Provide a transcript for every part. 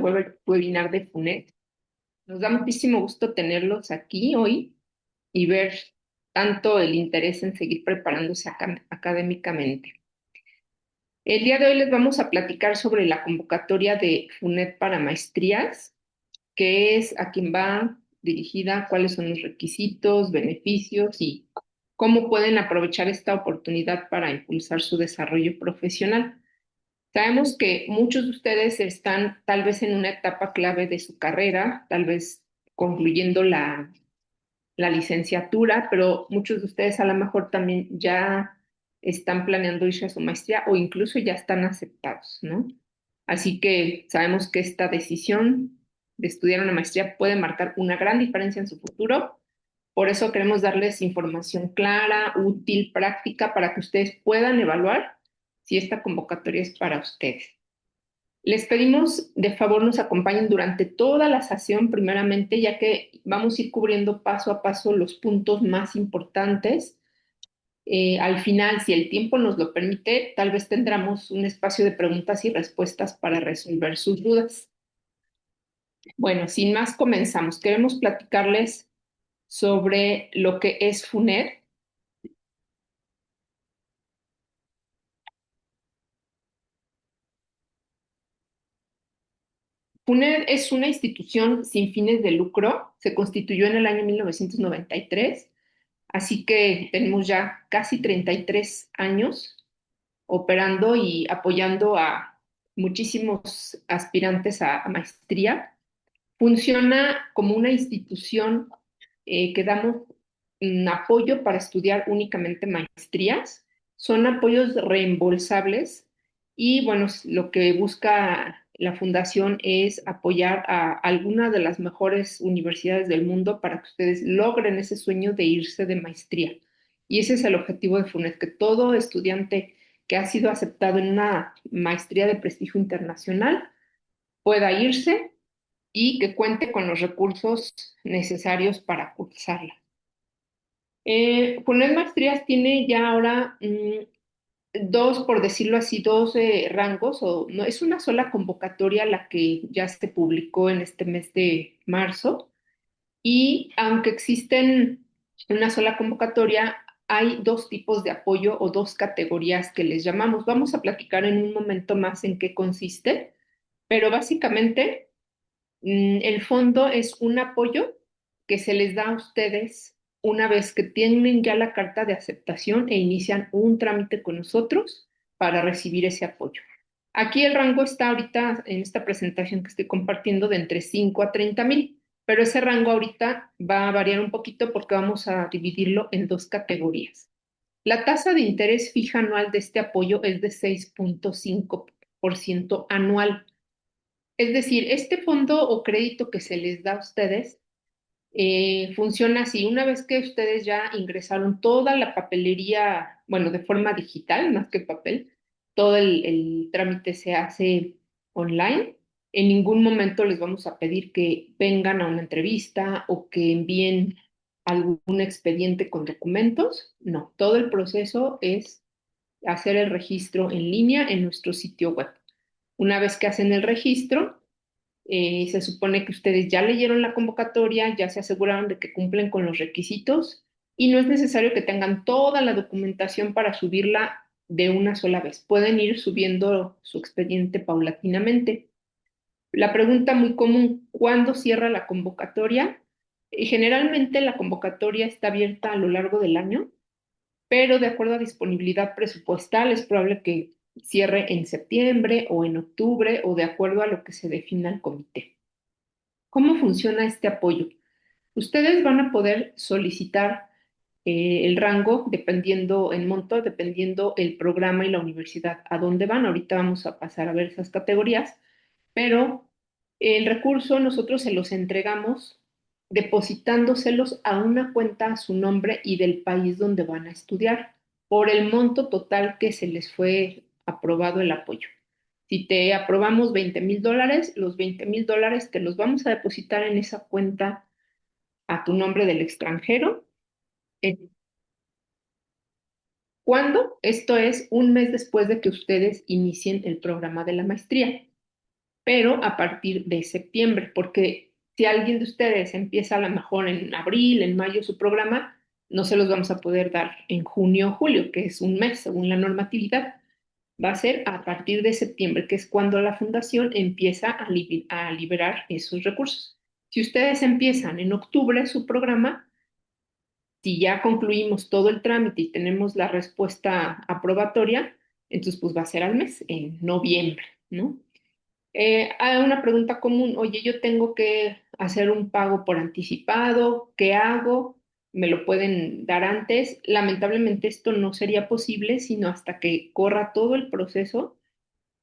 Webinar de FUNED. Nos da muchísimo gusto tenerlos aquí hoy y ver tanto el interés en seguir preparándose académicamente. El día de hoy les vamos a platicar sobre la convocatoria de FUNED para maestrías, qué es, a quién va dirigida, cuáles son los requisitos, beneficios y cómo pueden aprovechar esta oportunidad para impulsar su desarrollo profesional. Sabemos que muchos de ustedes están tal vez en una etapa clave de su carrera, tal vez concluyendo la licenciatura, pero muchos de ustedes a lo mejor también ya están planeando irse a su maestría o incluso ya están aceptados, ¿no? Así que sabemos que esta decisión de estudiar una maestría puede marcar una gran diferencia en su futuro. Por eso queremos darles información clara, útil, práctica, para que ustedes puedan evaluar si esta convocatoria es para ustedes. Les pedimos de favor nos acompañen durante toda la sesión, primeramente, ya que vamos a ir cubriendo paso a paso los puntos más importantes. Al final, si el tiempo nos lo permite, tal vez tendremos un espacio de preguntas y respuestas para resolver sus dudas. Bueno, sin más, comenzamos. Queremos platicarles sobre lo que es FUNED. FUNED es una institución sin fines de lucro. Se constituyó en el año 1993. Así que tenemos ya casi 33 años operando y apoyando a muchísimos aspirantes a maestría. Funciona como una institución que damos apoyo para estudiar únicamente maestrías. Son apoyos reembolsables y bueno, lo que busca la fundación es apoyar a alguna de las mejores universidades del mundo para que ustedes logren ese sueño de irse de maestría. Y ese es el objetivo de FUNED, que todo estudiante que ha sido aceptado en una maestría de prestigio internacional pueda irse y que cuente con los recursos necesarios para cursarla. FUNED Maestrías tiene ya ahora dos, por decirlo así, dos rangos, o no es una sola convocatoria la que ya se publicó en este mes de marzo, y aunque existen una sola convocatoria, hay dos tipos de apoyo o dos categorías que les llamamos. Vamos a platicar en un momento más en qué consiste, pero básicamente el fondo es un apoyo que se les da a ustedes una vez que tienen ya la carta de aceptación e inician un trámite con nosotros para recibir ese apoyo. Aquí el rango está ahorita en esta presentación que estoy compartiendo de entre 5 a 30,000, pero ese rango ahorita va a variar un poquito porque vamos a dividirlo en dos categorías. La tasa de interés fija anual de este apoyo es de 6,5% anual. Es decir, este fondo o crédito que se les da a ustedes funciona así. Una vez que ustedes ya ingresaron toda la papelería, bueno, de forma digital, más que papel, todo el trámite se hace online. En ningún momento les vamos a pedir que vengan a una entrevista o que envíen algún expediente con documentos. No, todo el proceso es hacer el registro en línea en nuestro sitio web. Una vez que hacen el registro, se supone que ustedes ya leyeron la convocatoria, ya se aseguraron de que cumplen con los requisitos y no es necesario que tengan toda la documentación para subirla de una sola vez. Pueden ir subiendo su expediente paulatinamente. La pregunta muy común, ¿cuándo cierra la convocatoria? Generalmente la convocatoria está abierta a lo largo del año, pero de acuerdo a disponibilidad presupuestal es probable que cierre en septiembre o en octubre o de acuerdo a lo que se defina el comité. ¿Cómo funciona este apoyo? Ustedes van a poder solicitar el rango dependiendo el monto, dependiendo el programa y la universidad a dónde van. Ahorita vamos a pasar a ver esas categorías, pero el recurso nosotros se los entregamos depositándoselos a una cuenta a su nombre y del país donde van a estudiar por el monto total que se les fue aprobado el apoyo. Si te aprobamos $20,000, los $20,000 te los vamos a depositar en esa cuenta a tu nombre del extranjero. Eh, ¿Cuándo? Esto es un mes después de que ustedes inicien el programa de la maestría. pero a partir de septiembre, porque si alguien de ustedes empieza a lo mejor en abril, en mayo su programa, no se los vamos a poder dar en junio o julio, que es un mes según la normatividad. Va a ser a partir de septiembre, que es cuando la fundación empieza a liberar esos recursos. Si ustedes empiezan en octubre su programa, si ya concluimos todo el trámite y tenemos la respuesta aprobatoria, entonces pues va a ser al mes, en noviembre, ¿no? Hay una pregunta común, oye, yo tengo que hacer un pago por anticipado, ¿qué hago? ¿Me lo pueden dar antes? Lamentablemente esto no sería posible sino hasta que corra todo el proceso,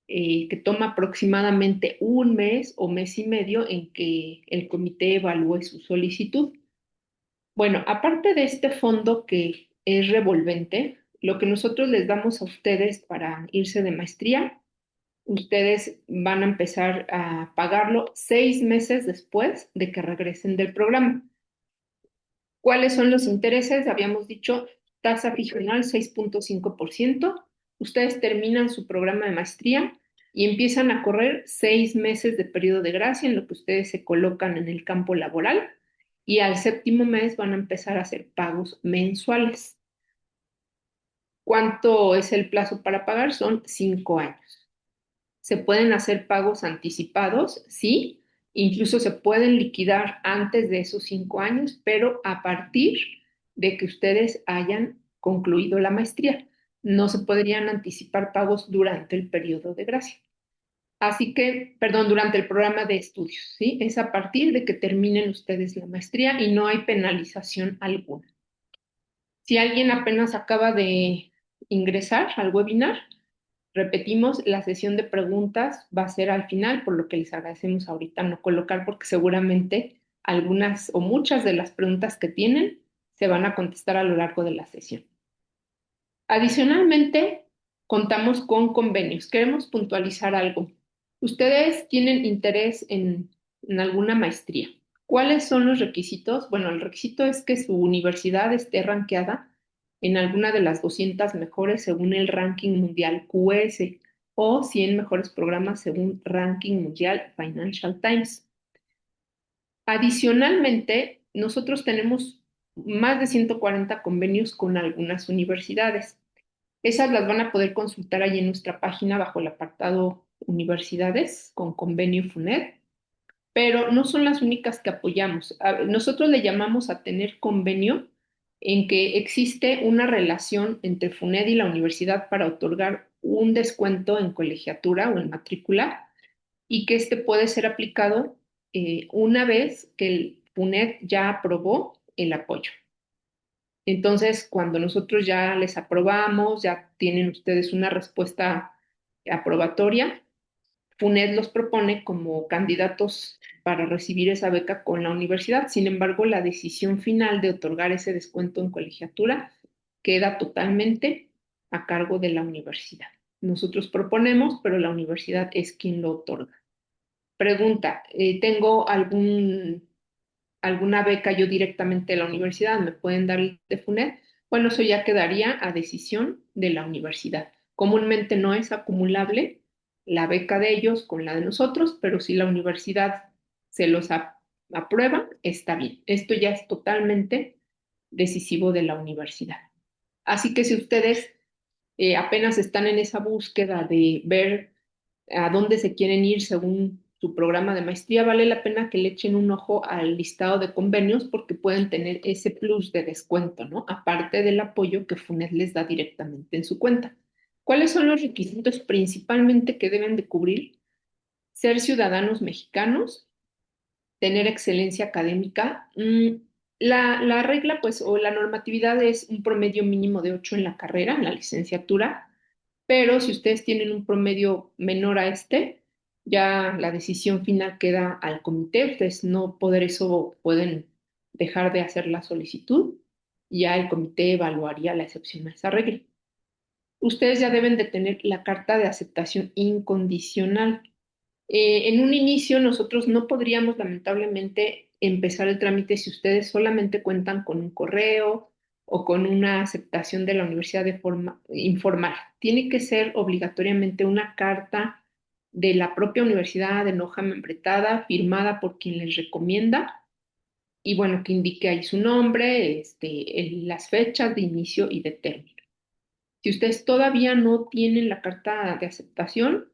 que toma aproximadamente un mes o mes y medio en que el comité evalúe su solicitud. Bueno, aparte de este fondo que es revolvente, lo que nosotros les damos a ustedes para irse de maestría, ustedes van a empezar a pagarlo 6 meses después de que regresen del programa. ¿Cuáles son los intereses? Habíamos dicho tasa fija anual 6.5%. Ustedes terminan su programa de maestría y empiezan a correr 6 meses de periodo de gracia en lo que ustedes se colocan en el campo laboral y al séptimo mes van a empezar a hacer pagos mensuales. ¿Cuánto es el plazo para pagar? Son 5 años. Se pueden hacer pagos anticipados, sí, incluso se pueden liquidar antes de esos 5 años, pero a partir de que ustedes hayan concluido la maestría. No se podrían anticipar pagos durante el periodo de gracia. Así que, perdón, durante el programa de estudios, ¿sí? Es a partir de que terminen ustedes la maestría y no hay penalización alguna. Si alguien apenas acaba de ingresar al webinar, repetimos, la sesión de preguntas va a ser al final, por lo que les agradecemos ahorita no colocar, porque seguramente algunas o muchas de las preguntas que tienen se van a contestar a lo largo de la sesión. Adicionalmente, contamos con convenios. Queremos puntualizar algo. Ustedes tienen interés en alguna maestría. ¿Cuáles son los requisitos? Bueno, el requisito es que su universidad esté rankeada en alguna de las 200 mejores según el ranking mundial QS o 100 mejores programas según ranking mundial Financial Times. Adicionalmente, nosotros tenemos más de 140 convenios con algunas universidades. Esas las van a poder consultar ahí en nuestra página bajo el apartado Universidades con convenio FUNED, pero no son las únicas que apoyamos. Nosotros le llamamos a tener convenio en que existe una relación entre FUNED y la universidad para otorgar un descuento en colegiatura o en matrícula y que este puede ser aplicado una vez que el FUNED ya aprobó el apoyo. Entonces, cuando nosotros ya les aprobamos, ya tienen ustedes una respuesta aprobatoria, FUNED los propone como candidatos para recibir esa beca con la universidad. Sin embargo, la decisión final de otorgar ese descuento en colegiatura queda totalmente a cargo de la universidad. Nosotros proponemos, pero la universidad es quien lo otorga. Pregunta, ¿tengo alguna beca yo directamente de la universidad? ¿Me pueden dar el de FUNED? Bueno, eso ya quedaría a decisión de la universidad. Comúnmente no es acumulable la beca de ellos con la de nosotros, pero si la universidad se los aprueba, está bien. Esto ya es totalmente decisivo de la universidad. Así que si ustedes apenas están en esa búsqueda de ver a dónde se quieren ir según su programa de maestría, vale la pena que le echen un ojo al listado de convenios porque pueden tener ese plus de descuento, ¿no? Aparte del apoyo que FUNED les da directamente en su cuenta. ¿Cuáles son los requisitos principalmente que deben de cubrir? Ser ciudadanos mexicanos, tener excelencia académica. La regla, pues, o la normatividad es un promedio mínimo de 8 en la carrera, en la licenciatura, pero si ustedes tienen un promedio menor a este, ya la decisión final queda al comité. Ustedes no poder eso pueden dejar de hacer la solicitud y ya el comité evaluaría la excepción a esa regla. Ustedes ya deben de tener la carta de aceptación incondicional. En un inicio nosotros no podríamos lamentablemente empezar el trámite si ustedes solamente cuentan con un correo o con una aceptación de la universidad de forma informal. Tiene que ser obligatoriamente una carta de la propia universidad en hoja membretada, firmada por quien les recomienda, y bueno, que indique ahí su nombre, las fechas de inicio y de término. Si ustedes todavía no tienen la carta de aceptación,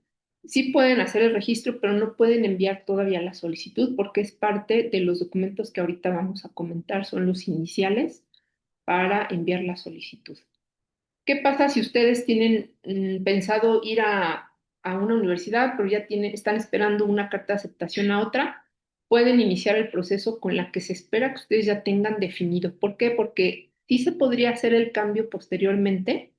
sí pueden hacer el registro, pero no pueden enviar todavía la solicitud porque es parte de los documentos que ahorita vamos a comentar, son los iniciales para enviar la solicitud. ¿Qué pasa si ustedes tienen pensado ir a una universidad, pero ya están esperando una carta de aceptación a otra? Pueden iniciar el proceso con la que se espera que ustedes ya tengan definido. ¿Por qué? Porque sí se podría hacer el cambio posteriormente,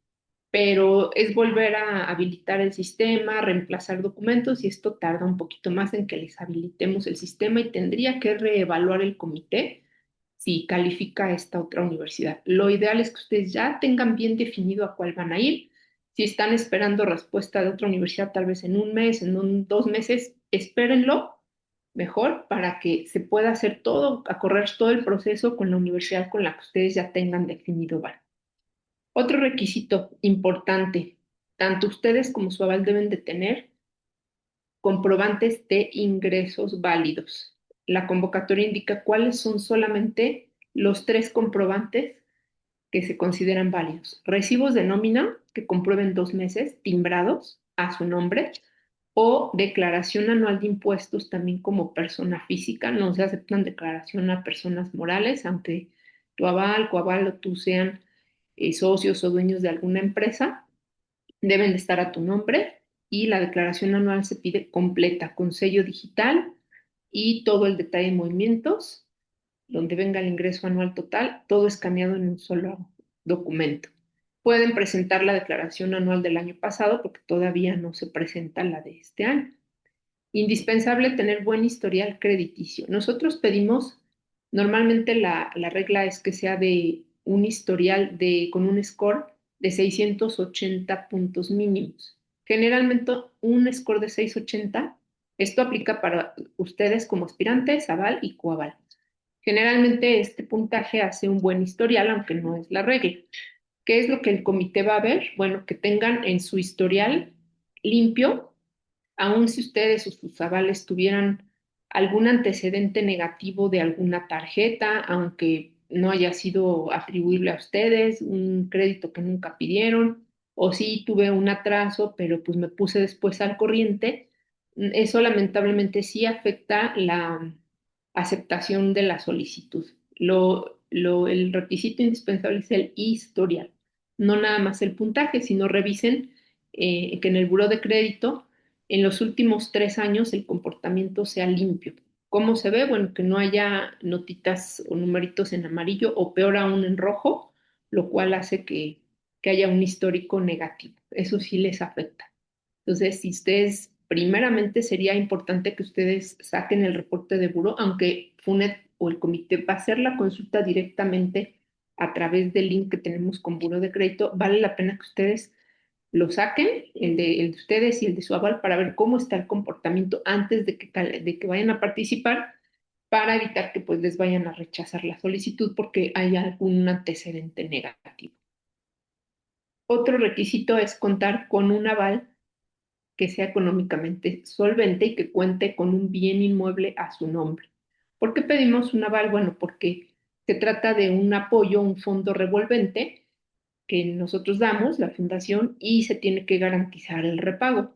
pero es volver a habilitar el sistema, reemplazar documentos y esto tarda un poquito más en que les habilitemos el sistema y tendría que reevaluar el comité si califica a esta otra universidad. Lo ideal es que ustedes ya tengan bien definido a cuál van a ir. Si están esperando respuesta de otra universidad, tal vez en un mes, dos meses, espérenlo mejor para que se pueda hacer todo, a correr todo el proceso con la universidad con la que ustedes ya tengan definido van. Otro requisito importante, tanto ustedes como su aval deben de tener comprobantes de ingresos válidos. La convocatoria indica cuáles son solamente los tres comprobantes que se consideran válidos. Recibos de nómina que comprueben 2 meses timbrados a su nombre o declaración anual de impuestos también como persona física. No se aceptan declaración a personas morales, aunque tu aval, coaval o tú sean socios o dueños de alguna empresa, deben de estar a tu nombre y la declaración anual se pide completa con sello digital y todo el detalle de movimientos, donde venga el ingreso anual total, todo escaneado en un solo documento. Pueden presentar la declaración anual del año pasado porque todavía no se presenta la de este año. Indispensable tener buen historial crediticio. Nosotros pedimos, normalmente la regla es que sea de un historial con un score de 680 puntos mínimos. Generalmente un score de 680, esto aplica para ustedes como aspirantes, aval y coaval. Generalmente este puntaje hace un buen historial, aunque no es la regla. ¿Qué es lo que el comité va a ver? Bueno, que tengan en su historial limpio, aun si ustedes o sus avales tuvieran algún antecedente negativo de alguna tarjeta, aunque no haya sido atribuible a ustedes, un crédito que nunca pidieron, o sí tuve un atraso, pero pues me puse después al corriente, eso lamentablemente sí afecta la aceptación de la solicitud. El requisito indispensable es el historial, no nada más el puntaje, sino revisen que en el buró de crédito en los últimos 3 años el comportamiento sea limpio. ¿Cómo se ve? Bueno, que no haya notitas o numeritos en amarillo o peor aún en rojo, lo cual hace que haya un histórico negativo. Eso sí les afecta. Entonces, si ustedes, primeramente sería importante que ustedes saquen el reporte de buró, aunque FUNET o el comité va a hacer la consulta directamente a través del link que tenemos con buró de crédito, vale la pena que ustedes lo saquen, el de ustedes y el de su aval, para ver cómo está el comportamiento antes de que vayan a participar, para evitar que pues les vayan a rechazar la solicitud porque hay algún antecedente negativo. Otro requisito es contar con un aval que sea económicamente solvente y que cuente con un bien inmueble a su nombre. ¿Por qué pedimos un aval? Bueno, porque se trata de un apoyo, un fondo revolvente que nosotros damos, la fundación, y se tiene que garantizar el repago.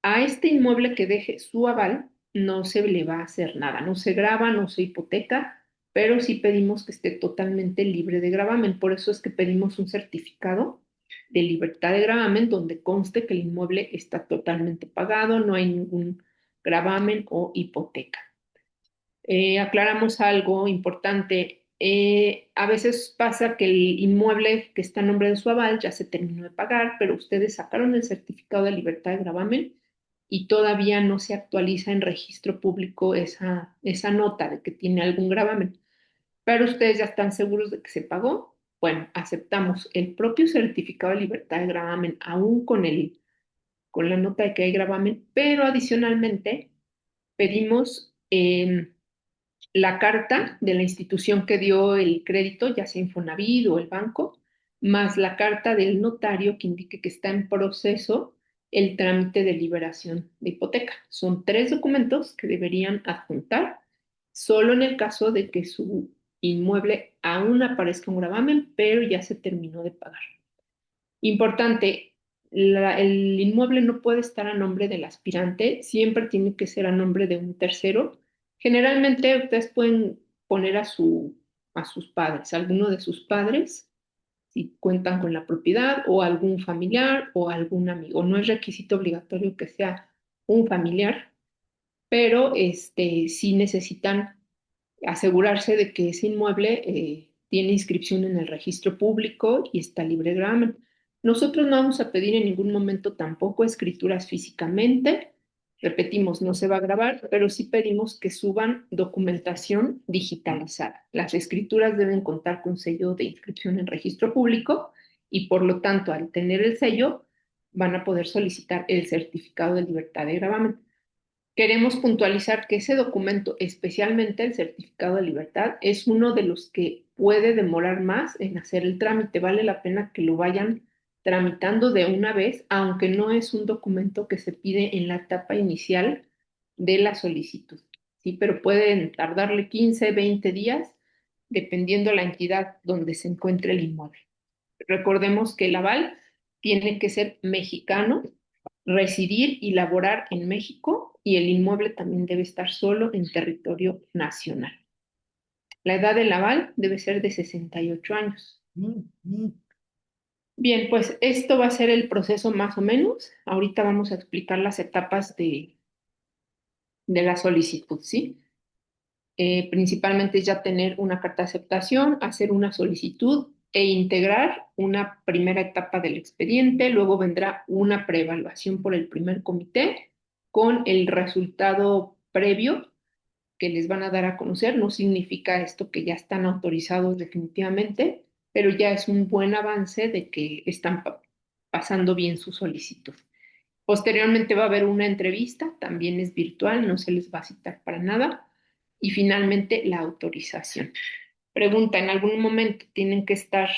A este inmueble que deje su aval no se le va a hacer nada, no se grava, no se hipoteca, pero sí pedimos que esté totalmente libre de gravamen. Por eso es que pedimos un certificado de libertad de gravamen donde conste que el inmueble está totalmente pagado, no hay ningún gravamen o hipoteca. Aclaramos algo importante. A veces pasa que el inmueble que está a nombre de su aval ya se terminó de pagar, pero ustedes sacaron el certificado de libertad de gravamen y todavía no se actualiza en registro público esa nota de que tiene algún gravamen. Pero ustedes ya están seguros de que se pagó. Bueno, aceptamos el propio certificado de libertad de gravamen, aún con la nota de que hay gravamen, pero adicionalmente pedimos la carta de la institución que dio el crédito, ya sea Infonavit o el banco, más la carta del notario que indique que está en proceso el trámite de liberación de hipoteca. Son tres documentos que deberían adjuntar solo en el caso de que su inmueble aún aparezca un gravamen, pero ya se terminó de pagar. Importante, el inmueble no puede estar a nombre del aspirante, siempre tiene que ser a nombre de un tercero. Generalmente ustedes pueden poner a sus padres, alguno de sus padres, si cuentan con la propiedad, o algún familiar o algún amigo. No es requisito obligatorio que sea un familiar, pero sí necesitan asegurarse de que ese inmueble tiene inscripción en el registro público y está libre de gravamen. Nosotros no vamos a pedir en ningún momento tampoco escrituras físicamente. Repetimos, no se va a grabar, pero sí pedimos que suban documentación digitalizada. Las escrituras deben contar con sello de inscripción en registro público y por lo tanto, al tener el sello, van a poder solicitar el certificado de libertad de gravamen. Queremos puntualizar que ese documento, especialmente el certificado de libertad, es uno de los que puede demorar más en hacer el trámite. Vale la pena que lo vayan tramitando de una vez, aunque no es un documento que se pide en la etapa inicial de la solicitud, ¿sí? Pero pueden tardarle 15, 20 días, dependiendo la entidad donde se encuentre el inmueble. Recordemos que el aval tiene que ser mexicano, residir y laborar en México y el inmueble también debe estar solo en territorio nacional. La edad del aval debe ser de 68 años. Bien, pues esto va a ser el proceso más o menos. Ahorita vamos a explicar las etapas de la solicitud, ¿sí? Principalmente es ya tener una carta de aceptación, hacer una solicitud e integrar una primera etapa del expediente. Luego vendrá una preevaluación por el primer comité con el resultado previo que les van a dar a conocer. No significa esto que ya están autorizados definitivamente, pero ya es un buen avance de que están pasando bien su solicitud. Posteriormente va a haber una entrevista, también es virtual, no se les va a citar para nada. Y finalmente la autorización. Pregunta, ¿en algún momento tienen que estar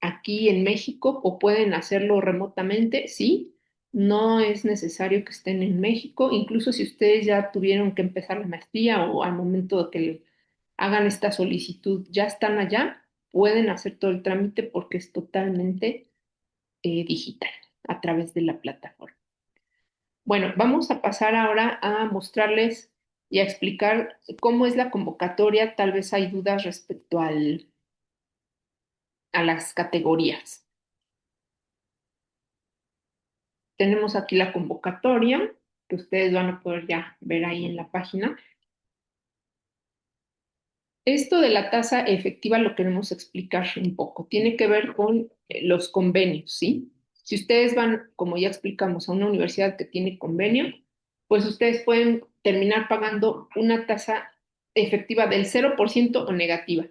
aquí en México o pueden hacerlo remotamente? Sí, no es necesario que estén en México, incluso si ustedes ya tuvieron que empezar la maestría o al momento de que hagan esta solicitud ya están allá, pueden hacer todo el trámite porque es totalmente digital a través de la plataforma. Bueno, vamos a pasar ahora a mostrarles y a explicar cómo es la convocatoria. Tal vez hay dudas respecto a las categorías. Tenemos aquí la convocatoria que ustedes van a poder ya ver ahí en la página. Esto de la tasa efectiva lo queremos explicar un poco. Tiene que ver con los convenios, ¿sí? Si ustedes van, como ya explicamos, a una universidad que tiene convenio, pues ustedes pueden terminar pagando una tasa efectiva del 0% o negativa.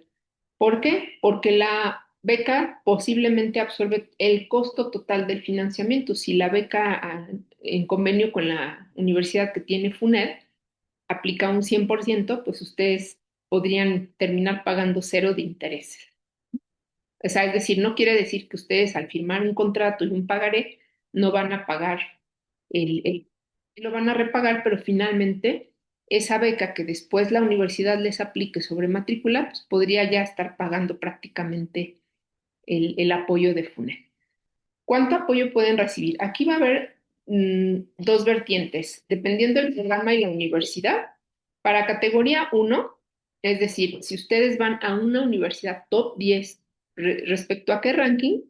¿Por qué? Porque la beca posiblemente absorbe el costo total del financiamiento. Si la beca en convenio con la universidad que tiene FUNED aplica un 100%, pues ustedes podrían terminar pagando cero de intereses. O sea, es decir, no quiere decir que ustedes al firmar un contrato y un pagaré no van a pagar lo van a repagar, pero finalmente esa beca que después la universidad les aplique sobre matrícula, pues podría ya estar pagando prácticamente el apoyo de FUNED. ¿Cuánto apoyo pueden recibir? Aquí va a haber dos vertientes, dependiendo del programa y la universidad. Para categoría uno, es decir, si ustedes van a una universidad top 10, respecto a qué ranking,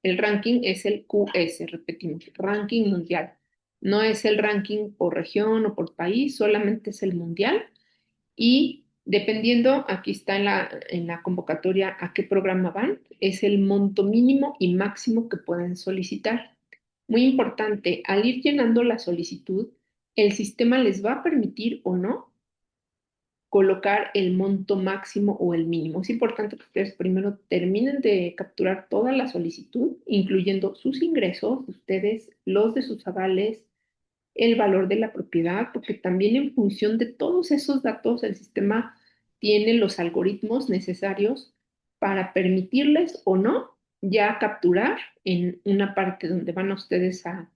el ranking es el QS, repetimos, ranking mundial. No es el ranking por región o por país, solamente es el mundial. Y dependiendo, aquí está en la convocatoria a qué programa van, es el monto mínimo y máximo que pueden solicitar. Muy importante, al ir llenando la solicitud, el sistema les va a permitir o no colocar el monto máximo o el mínimo. Es importante que ustedes primero terminen de capturar toda la solicitud, incluyendo sus ingresos, ustedes, los de sus avales, el valor de la propiedad, porque también en función de todos esos datos el sistema tiene los algoritmos necesarios para permitirles o no ya capturar en una parte donde van a ustedes a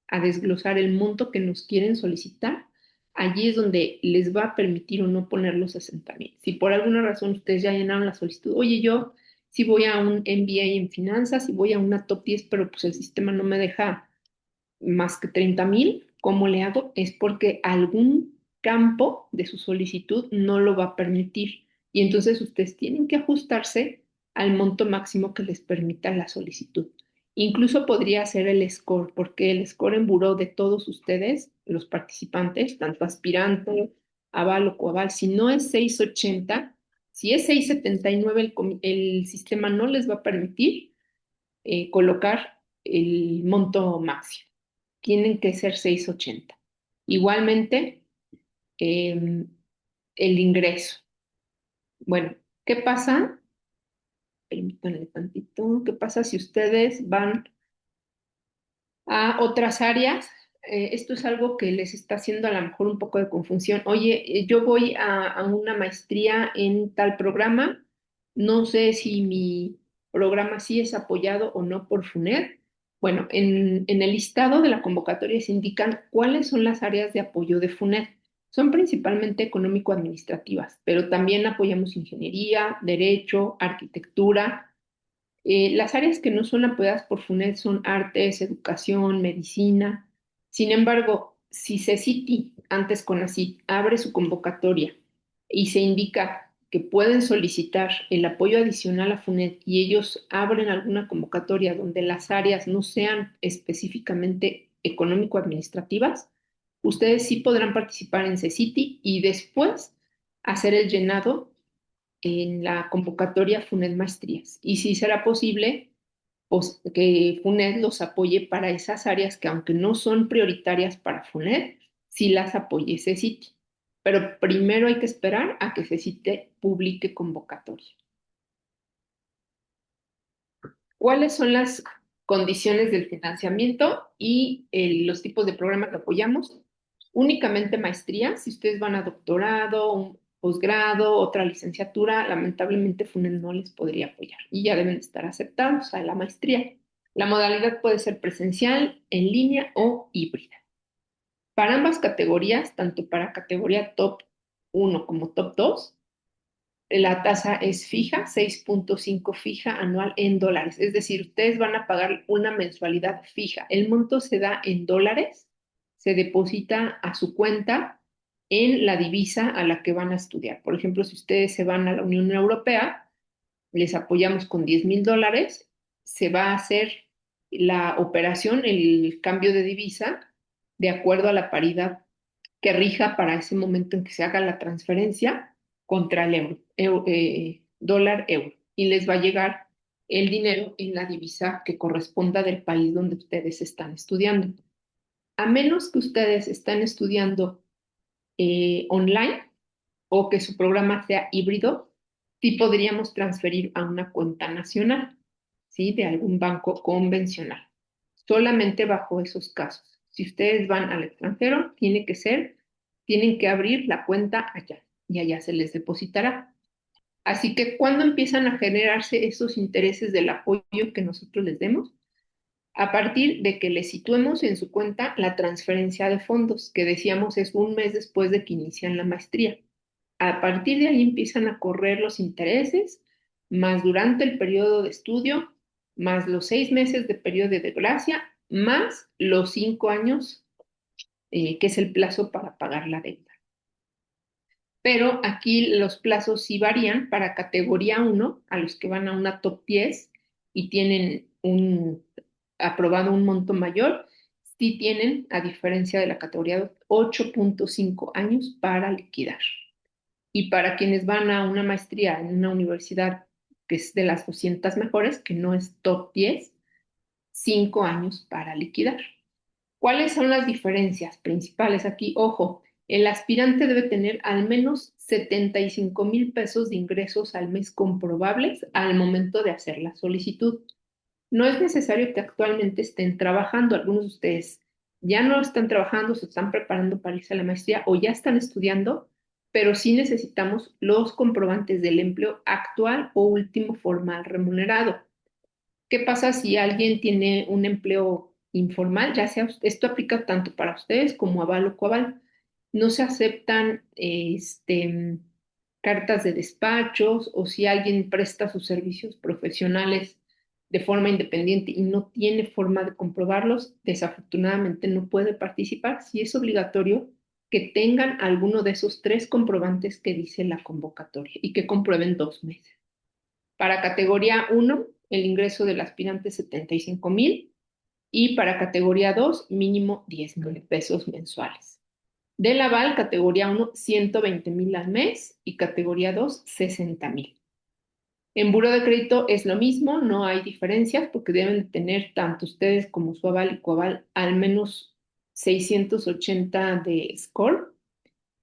a desglosar el monto que nos quieren solicitar, allí es donde les va a permitir o no poner los 60,000. Si por alguna razón ustedes ya llenaron la solicitud, oye, yo si voy a un MBA en finanzas, si voy a una top 10, pero pues el sistema no me deja más que 30,000, ¿cómo le hago? Es porque algún campo de su solicitud no lo va a permitir. Y entonces ustedes tienen que ajustarse al monto máximo que les permita la solicitud. Incluso podría ser el score, porque el score en buró de todos ustedes, los participantes, tanto aspirante, aval o coaval, si no es 680, si es 679, el sistema no les va a permitir colocar el monto máximo. Tienen que ser 680. Igualmente, eh, el ingreso. Bueno, ¿qué pasa? Permítanme tantito. ¿Qué pasa si ustedes van a otras áreas? Esto es algo que les está haciendo a lo mejor un poco de confusión. Oye, yo voy a una maestría en tal programa, no sé si mi programa sí es apoyado o no por FUNED. Bueno, en el listado de la convocatoria se indican cuáles son las áreas de apoyo de FUNED. Son principalmente económico-administrativas, pero también apoyamos ingeniería, derecho, arquitectura. Las áreas que no son apoyadas por FUNED son artes, educación, medicina. Sin embargo, si CECITI, antes CONACYT, abre su convocatoria y se indica que pueden solicitar el apoyo adicional a FUNED y ellos abren alguna convocatoria donde las áreas no sean específicamente económico-administrativas, ustedes sí podrán participar en CECITI y después hacer el llenado en la convocatoria FUNED Maestrías. Y si será posible, pues, que FUNED los apoye para esas áreas que aunque no son prioritarias para FUNED, sí las apoye CECITI. Pero primero hay que esperar a que CECITI publique convocatoria. ¿Cuáles son las condiciones del financiamiento y los tipos de programa que apoyamos? Únicamente maestría, si ustedes van a doctorado, un posgrado, otra licenciatura, lamentablemente FUNED no les podría apoyar y ya deben estar aceptados a la maestría. La modalidad puede ser presencial, en línea o híbrida. Para ambas categorías, tanto para categoría top 1 como top 2, la tasa es fija, 6.5 fija anual en dólares. Es decir, ustedes van a pagar una mensualidad fija. El monto se da en dólares, se deposita a su cuenta en la divisa a la que van a estudiar. Por ejemplo, si ustedes se van a la Unión Europea, les apoyamos con $10,000, se va a hacer la operación, el cambio de divisa, de acuerdo a la paridad que rija para ese momento en que se haga la transferencia contra el dólar euro. Y les va a llegar el dinero en la divisa que corresponda del país donde ustedes están estudiando. A menos que ustedes estén estudiando online o que su programa sea híbrido, sí podríamos transferir a una cuenta nacional, ¿sí? De algún banco convencional. Solamente bajo esos casos. Si ustedes van al extranjero, tienen que abrir la cuenta allá y allá se les depositará. Así que cuando empiezan a generarse esos intereses del apoyo que nosotros les demos, a partir de que les situemos en su cuenta la transferencia de fondos, que decíamos es un mes después de que inician la maestría. A partir de ahí empiezan a correr los intereses, más durante el periodo de estudio, más los 6 meses de periodo de gracia, más los 5 años, que es el plazo para pagar la deuda. Pero aquí los plazos sí varían para categoría 1, a los que van a una top 10 y tienen aprobado un monto mayor, sí tienen, a diferencia de la categoría 2, 8.5 años para liquidar. Y para quienes van a una maestría en una universidad que es de las 200 mejores, que no es top 10, 5 años para liquidar. ¿Cuáles son las diferencias principales aquí? Ojo, el aspirante debe tener al menos 75,000 pesos de ingresos al mes comprobables al momento de hacer la solicitud. No es necesario que actualmente estén trabajando. Algunos de ustedes ya no están trabajando, se están preparando para irse a la maestría o ya están estudiando, pero sí necesitamos los comprobantes del empleo actual o último formal remunerado. ¿Qué pasa si alguien tiene un empleo informal, ya sea, esto aplica tanto para ustedes como aval o coaval. No se aceptan cartas de despachos o si alguien presta sus servicios profesionales de forma independiente y no tiene forma de comprobarlos, desafortunadamente no puede participar. Si es obligatorio que tengan alguno de esos tres comprobantes que dice la convocatoria y que comprueben 2 meses. Para categoría 1, el ingreso del aspirante 75,000 y para categoría 2, mínimo 10,000 pesos mensuales. Del aval, categoría 1, 120,000 al mes y categoría 2, 60,000. En buro de crédito es lo mismo, no hay diferencias porque deben tener tanto ustedes como su aval y coaval al menos 680 de score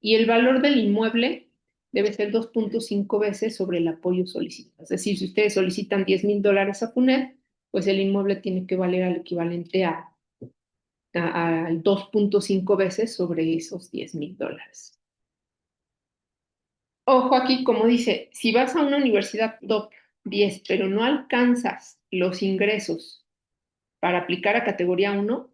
y el valor del inmueble debe ser 2.5 veces sobre el apoyo solicitado. Es decir, si ustedes solicitan $10,000 a FUNED, pues el inmueble tiene que valer al equivalente a 2.5 veces sobre esos $10,000. Ojo aquí, como dice, si vas a una universidad top 10, pero no alcanzas los ingresos para aplicar a categoría 1,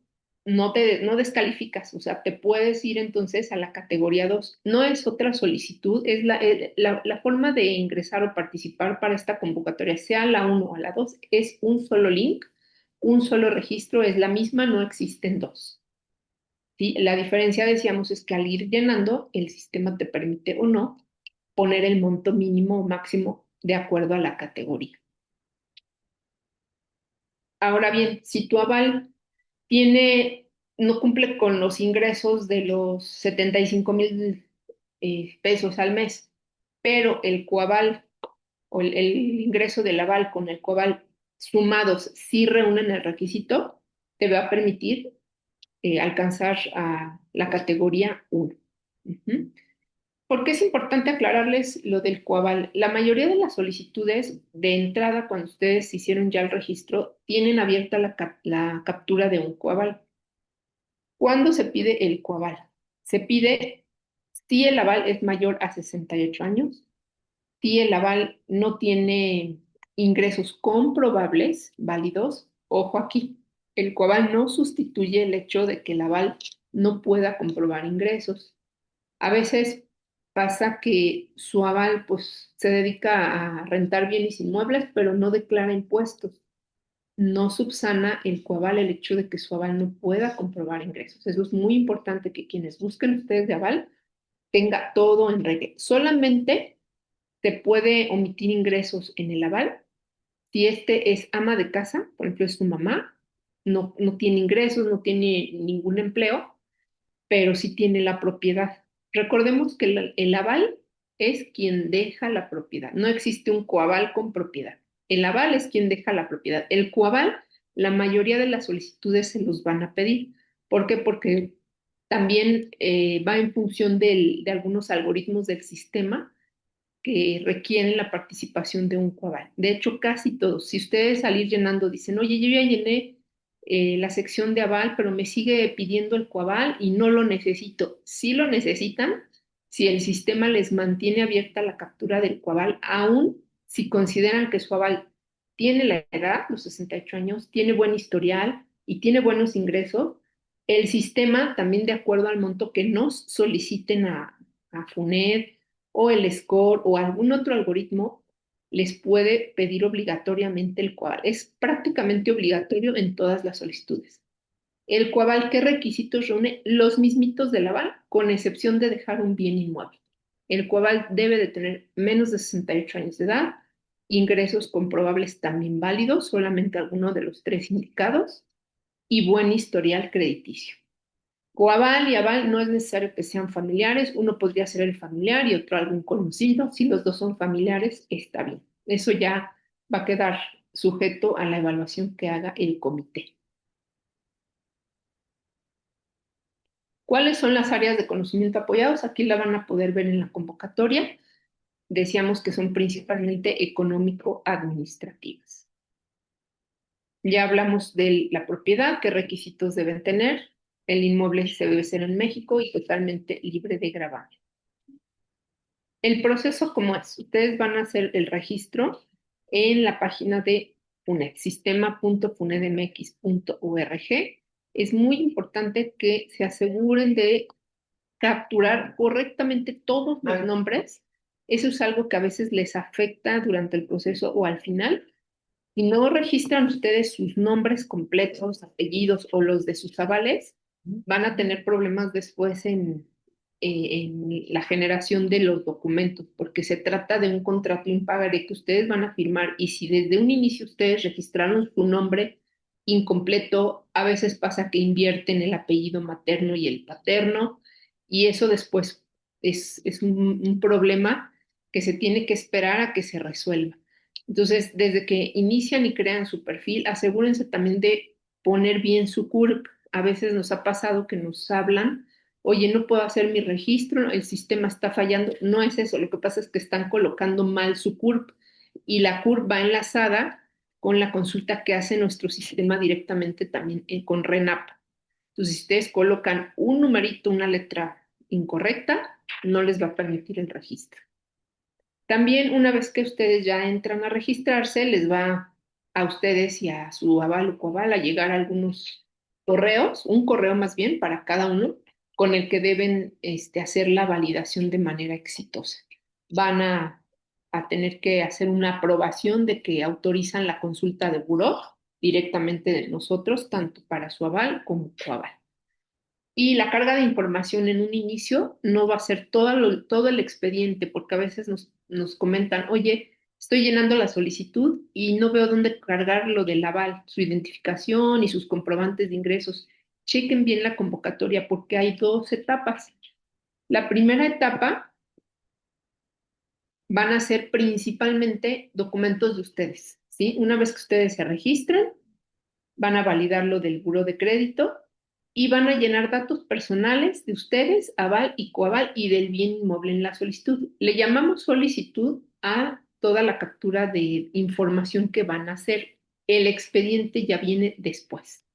no descalificas, o sea, te puedes ir entonces a la categoría 2. No es otra solicitud, es la forma de ingresar o participar para esta convocatoria, sea la 1 o la 2, es un solo link, un solo registro, es la misma, no existen dos. ¿Sí? La diferencia, decíamos, es que al ir llenando, el sistema te permite o no poner el monto mínimo o máximo de acuerdo a la categoría. Ahora bien, si tu aval no cumple con los ingresos de los 75,000 pesos al mes, pero el coaval o el ingreso del aval con el coaval sumados sí reúnen el requisito, te va a permitir alcanzar a la categoría 1. Ujú. ¿Por qué es importante aclararles lo del coaval? La mayoría de las solicitudes de entrada, cuando ustedes hicieron ya el registro, tienen abierta la captura de un coaval. ¿Cuándo se pide el coaval? Se pide si el aval es mayor a 68 años, si el aval no tiene ingresos comprobables, válidos. Ojo aquí, el coaval no sustituye el hecho de que el aval no pueda comprobar ingresos. A veces pasa que su aval pues se dedica a rentar bienes inmuebles, pero no declara impuestos. No subsana el coaval el hecho de que su aval no pueda comprobar ingresos. Eso es muy importante que quienes busquen ustedes de aval tenga todo en regla. Solamente se puede omitir ingresos en el aval si este es ama de casa, por ejemplo, es su mamá, no tiene ingresos, no tiene ningún empleo, pero sí tiene la propiedad. Recordemos que el aval es quien deja la propiedad. No existe un coaval con propiedad. El aval es quien deja la propiedad. El coaval, la mayoría de las solicitudes se los van a pedir. ¿Por qué? Porque también va en función de algunos algoritmos del sistema que requieren la participación de un coaval. De hecho, casi todos. Si ustedes al ir llenando dicen, oye, yo ya llené la sección de aval, pero me sigue pidiendo el coaval y no lo necesito. Si lo necesitan, si el sistema les mantiene abierta la captura del coaval, aún si consideran que su aval tiene la edad, los 68 años, tiene buen historial y tiene buenos ingresos, el sistema, también de acuerdo al monto que nos soliciten a FUNED, o el score o algún otro algoritmo les puede pedir obligatoriamente el coaval. Es prácticamente obligatorio en todas las solicitudes. El coaval, ¿qué requisitos reúne? Los mismitos del aval, con excepción de dejar un bien inmueble. El coaval debe de tener menos de 68 años de edad, ingresos comprobables también válidos, solamente alguno de los tres indicados, y buen historial crediticio. Coaval y aval no es necesario que sean familiares, uno podría ser el familiar y otro algún conocido. Si los dos son familiares, está bien. Eso ya va a quedar sujeto a la evaluación que haga el comité. ¿Cuáles son las áreas de conocimiento apoyados? Aquí la van a poder ver en la convocatoria. Decíamos que son principalmente económico-administrativas. Ya hablamos de la propiedad, qué requisitos deben tener. El inmueble se debe ser en México y totalmente libre de gravamen. El proceso, ¿cómo es? Ustedes van a hacer el registro en la página de FUNED, sistema.funedmx.org. es muy importante que se aseguren de capturar correctamente todos los nombres. Eso es algo que a veces les afecta durante el proceso o al final. Si no registran ustedes sus nombres completos, apellidos o los de sus avales, van a tener problemas después en la generación de los documentos, porque se trata de un contrato impagaré que ustedes van a firmar y si desde un inicio ustedes registraron su nombre incompleto, a veces pasa que invierten el apellido materno y el paterno y eso después es un problema que se tiene que esperar a que se resuelva. Entonces, desde que inician y crean su perfil, asegúrense también de poner bien su CURP. A veces nos ha pasado que nos hablan, oye, no puedo hacer mi registro, el sistema está fallando. No es eso, lo que pasa es que están colocando mal su CURP y la CURP va enlazada con la consulta que hace nuestro sistema directamente también con RENAP. Entonces, si ustedes colocan un numerito, una letra incorrecta, no les va a permitir el registro. También una vez que ustedes ya entran a registrarse, les va a ustedes y a su aval o coaval a llegar algunos correos, un correo más bien para cada uno, con el que deben hacer la validación de manera exitosa. Van a tener que hacer una aprobación de que autorizan la consulta de buró directamente de nosotros, tanto para su aval como coaval. Y la carga de información en un inicio no va a ser todo el expediente, porque a veces nos comentan, oye, estoy llenando la solicitud y no veo dónde cargar lo del aval, su identificación y sus comprobantes de ingresos. Chequen bien la convocatoria porque hay dos etapas. La primera etapa van a ser principalmente documentos de ustedes, ¿sí? Una vez que ustedes se registren, van a validar lo del buró de crédito y van a llenar datos personales de ustedes, aval y coaval y del bien inmueble en la solicitud. Le llamamos solicitud a toda la captura de información que van a hacer. El expediente ya viene después.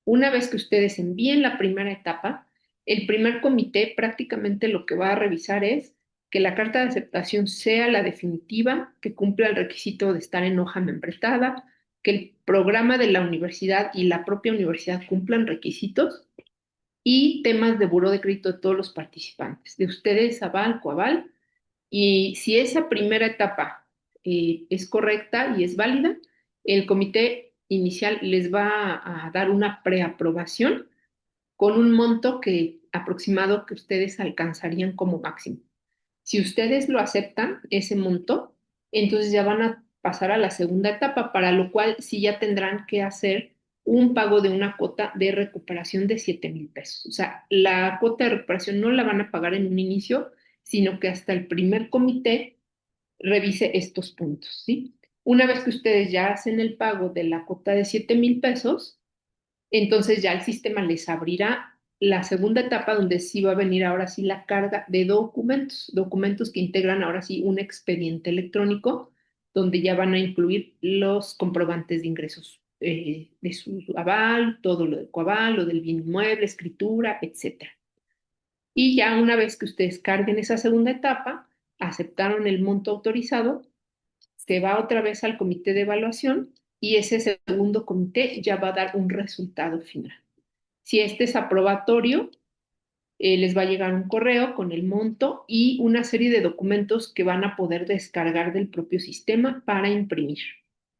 Una vez que ustedes envíen la primera etapa, el primer comité prácticamente lo que va a revisar es que la carta de aceptación sea la definitiva, que cumpla el requisito de estar en hoja membretada, que el programa de la universidad y la propia universidad cumplan requisitos y temas de buró de crédito de todos los participantes, de ustedes, aval, coaval, y si esa primera etapa es correcta y es válida, el comité inicial les va a dar una preaprobación con un monto que aproximado que ustedes alcanzarían como máximo. Si ustedes lo aceptan, ese monto, entonces ya van a pasar a la segunda etapa, para lo cual sí ya tendrán que hacer un pago de una cuota de recuperación de 7,000 pesos. O sea, la cuota de recuperación no la van a pagar en un inicio, sino que hasta el primer comité revise estos puntos, ¿sí? Una vez que ustedes ya hacen el pago de la cuota de 7,000 pesos, entonces ya el sistema les abrirá la segunda etapa donde sí va a venir ahora sí la carga de documentos, documentos que integran ahora sí un expediente electrónico donde ya van a incluir los comprobantes de ingresos de su aval, todo lo del coaval, lo del bien inmueble, escritura, etcétera. Y ya una vez que ustedes carguen esa segunda etapa, aceptaron el monto autorizado, se va otra vez al comité de evaluación y ese segundo comité ya va a dar un resultado final. Si este es aprobatorio, les va a llegar un correo con el monto y una serie de documentos que van a poder descargar del propio sistema para imprimir.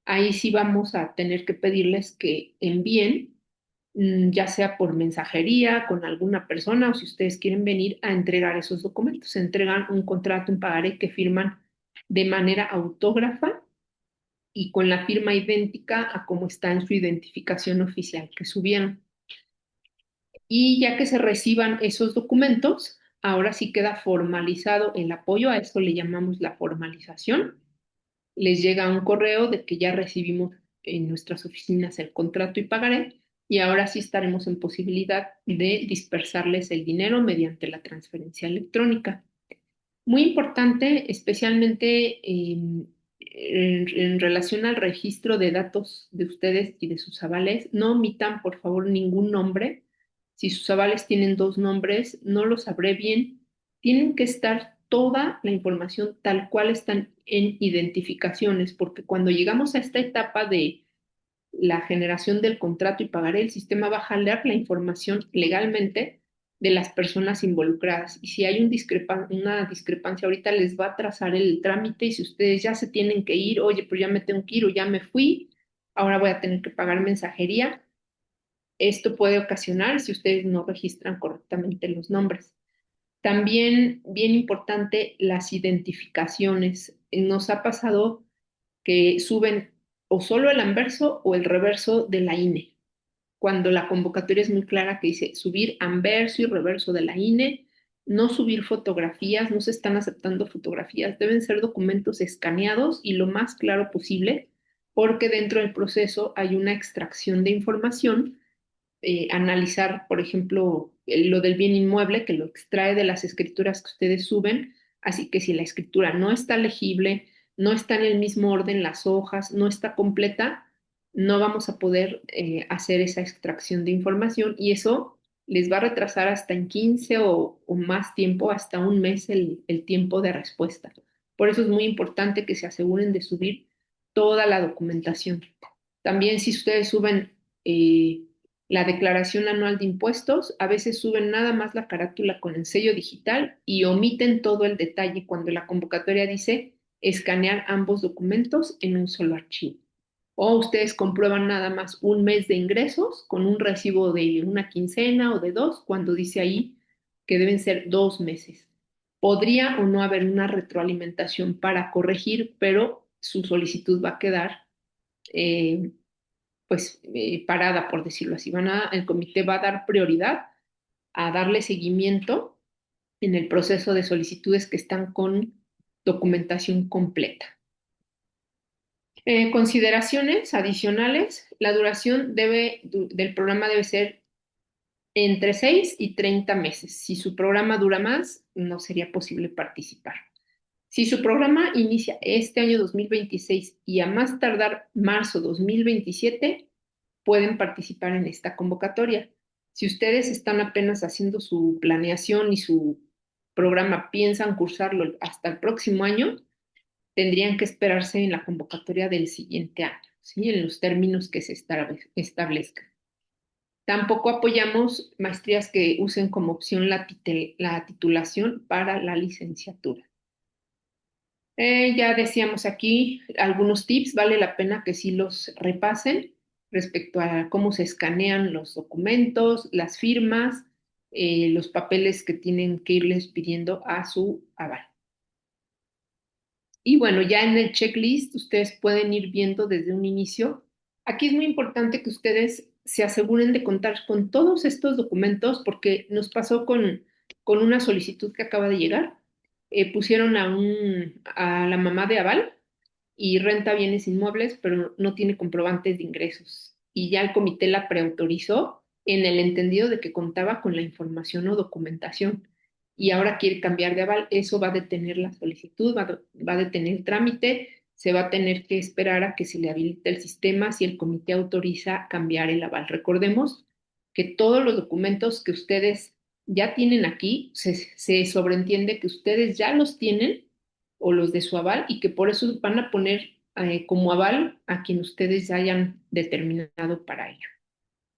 Ahí sí vamos a tener que pedirles que envíen, ya sea por mensajería con alguna persona o si ustedes quieren venir a entregar esos documentos. Se entregan un contrato, un pagaré que firman de manera autógrafa y con la firma idéntica a como está en su identificación oficial que subieron. Y ya que se reciban esos documentos, ahora sí queda formalizado el apoyo, a esto le llamamos la formalización. Les llega un correo de que ya recibimos en nuestras oficinas el contrato y pagaré, y ahora sí estaremos en posibilidad de dispersarles el dinero mediante la transferencia electrónica. Muy importante, especialmente en relación al registro de datos de ustedes y de sus avales, no omitan por favor ningún nombre. Si sus avales tienen dos nombres, no los abrevien. Tienen que estar toda la información tal cual están en identificaciones, porque cuando llegamos a esta etapa de la generación del contrato y pagaré, el sistema va a jalar la información legalmente de las personas involucradas. Y si hay una discrepancia ahorita, les va a trazar el trámite y si ustedes ya se tienen que ir, oye, pues ya me tengo que ir o ya me fui, ahora voy a tener que pagar mensajería. Esto puede ocasionar si ustedes no registran correctamente los nombres. También, bien importante, las identificaciones. Nos ha pasado que suben o solo el anverso o el reverso de la INE, cuando la convocatoria es muy clara que dice subir anverso y reverso de la INE, no subir fotografías, no se están aceptando fotografías, deben ser documentos escaneados y lo más claro posible, porque dentro del proceso hay una extracción de información, analizar, por ejemplo, lo del bien inmueble, que lo extrae de las escrituras que ustedes suben, así que si la escritura no está legible, no está en el mismo orden las hojas, no está completa, no vamos a poder hacer esa extracción de información y eso les va a retrasar hasta en 15 o más tiempo, hasta un mes el tiempo de respuesta. Por eso es muy importante que se aseguren de subir toda la documentación. También si ustedes suben la declaración anual de impuestos, a veces suben nada más la carátula con el sello digital y omiten todo el detalle cuando la convocatoria dice escanear ambos documentos en un solo archivo. O ustedes comprueban nada más un mes de ingresos con un recibo de una quincena o de dos, cuando dice ahí que deben ser 2 meses. Podría o no haber una retroalimentación para corregir, pero su solicitud va a quedar eh, pues parada, por decirlo así. El comité va a dar prioridad a darle seguimiento en el proceso de solicitudes que están con documentación completa. Consideraciones adicionales, la duración del programa debe ser entre 6 y 30 meses. Si su programa dura más, no sería posible participar. Si su programa inicia este año 2026 y a más tardar marzo 2027, pueden participar en esta convocatoria. Si ustedes están apenas haciendo su planeación y su programa piensan cursarlo hasta el próximo año, tendrían que esperarse en la convocatoria del siguiente año, ¿sí? En los términos que se establezcan. Tampoco apoyamos maestrías que usen como opción la titulación para la licenciatura. Ya decíamos aquí algunos tips, vale la pena que sí los repasen respecto a cómo se escanean los documentos, las firmas, los papeles que tienen que irles pidiendo a su aval. Y bueno, ya en el checklist ustedes pueden ir viendo desde un inicio. Aquí es muy importante que ustedes se aseguren de contar con todos estos documentos porque nos pasó con una solicitud que acaba de llegar. Pusieron a la mamá de aval y renta bienes inmuebles, pero no tiene comprobantes de ingresos. Y ya el comité la preautorizó en el entendido de que contaba con la información o documentación. Y ahora quiere cambiar de aval, eso va a detener la solicitud, va a detener el trámite, se va a tener que esperar a que se le habilite el sistema si el comité autoriza cambiar el aval. Recordemos que todos los documentos que ustedes ya tienen aquí, se sobreentiende que ustedes ya los tienen o los de su aval y que por eso van a poner como aval a quien ustedes ya hayan determinado para ello.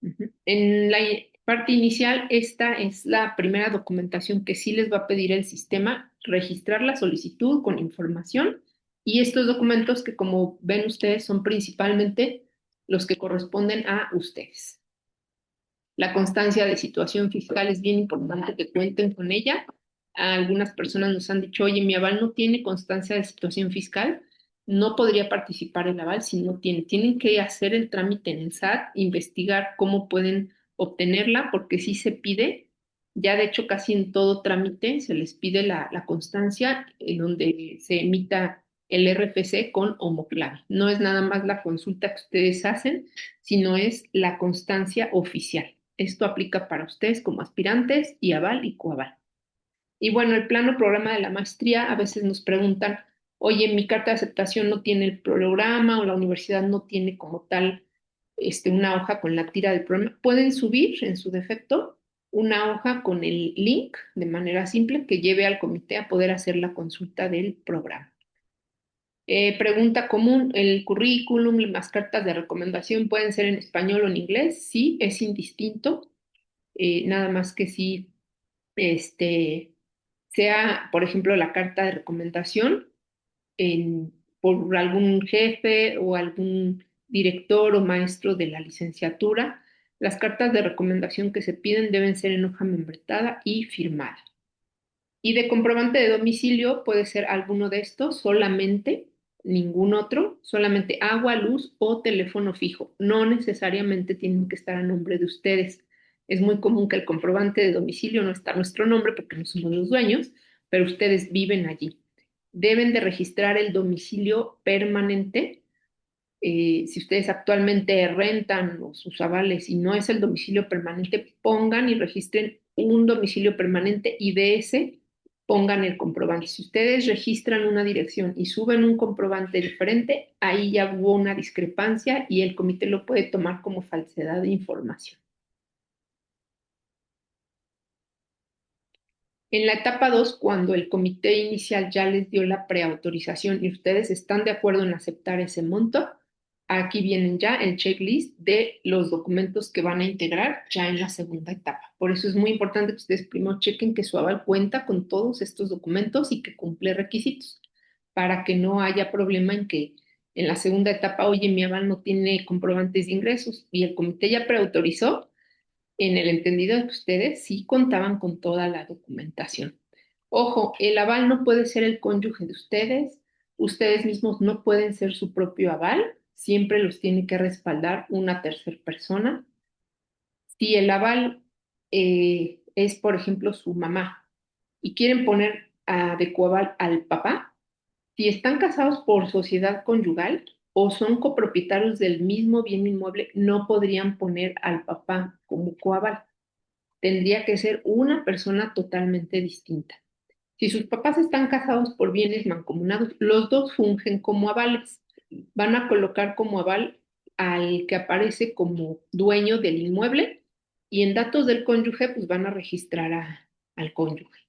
Ujú. En la parte inicial, esta es la primera documentación que sí les va a pedir el sistema, registrar la solicitud con información y estos documentos que como ven ustedes son principalmente los que corresponden a ustedes. La constancia de situación fiscal es bien importante que cuenten con ella. Algunas personas nos han dicho, oye, mi aval no tiene constancia de situación fiscal, no podría participar el aval si no tiene. Tienen que hacer el trámite en el SAT, investigar cómo pueden obtenerla, porque sí se pide. Ya de hecho, casi en todo trámite se les pide la constancia en donde se emita el RFC con homoclave. No es nada más la consulta que ustedes hacen, sino es la constancia oficial. Esto aplica para ustedes como aspirantes y aval y coaval. Y bueno, el plano programa de la maestría, a veces nos preguntan, oye, mi carta de aceptación no tiene el programa o la universidad no tiene como tal una hoja con la tira del programa. Pueden subir en su defecto una hoja con el link de manera simple que lleve al comité a poder hacer la consulta del programa. Pregunta común, ¿el currículum y las cartas de recomendación pueden ser en español o en inglés? Sí, es indistinto, nada más que si este, sea, por ejemplo, la carta de recomendación por algún jefe o algún director o maestro de la licenciatura. Las cartas de recomendación que se piden deben ser en hoja membretada y firmada. Y de comprobante de domicilio puede ser alguno de estos, solamente, ningún otro, solamente agua, luz o teléfono fijo. No necesariamente tienen que estar a nombre de ustedes. Es muy común que el comprobante de domicilio no está a nuestro nombre porque no somos los dueños, pero ustedes viven allí. Deben de registrar el domicilio permanente. Si ustedes actualmente rentan sus avales y no es el domicilio permanente, pongan y registren un domicilio permanente y de ese pongan el comprobante. Si ustedes registran una dirección y suben un comprobante diferente, ahí ya hubo una discrepancia y el comité lo puede tomar como falsedad de información. En la etapa 2, cuando el comité inicial ya les dio la preautorización y ustedes están de acuerdo en aceptar ese monto, aquí vienen ya el checklist de los documentos que van a integrar ya en la segunda etapa. Por eso es muy importante que ustedes primero chequen que su aval cuenta con todos estos documentos y que cumple requisitos, para que no haya problema en que en la segunda etapa, oye, mi aval no tiene comprobantes de ingresos y el comité ya preautorizó en el entendido de que ustedes sí contaban con toda la documentación. Ojo, el aval no puede ser el cónyuge de ustedes mismos no pueden ser su propio aval, siempre los tiene que respaldar una tercera persona. Si el aval es, por ejemplo, su mamá y quieren poner de coaval al papá, si están casados por sociedad conyugal o son copropietarios del mismo bien inmueble, no podrían poner al papá como coaval, tendría que ser una persona totalmente distinta. Si sus papás están casados por bienes mancomunados, los dos fungen como avales. Van a colocar como aval al que aparece como dueño del inmueble y en datos del cónyuge pues van a registrar al cónyuge.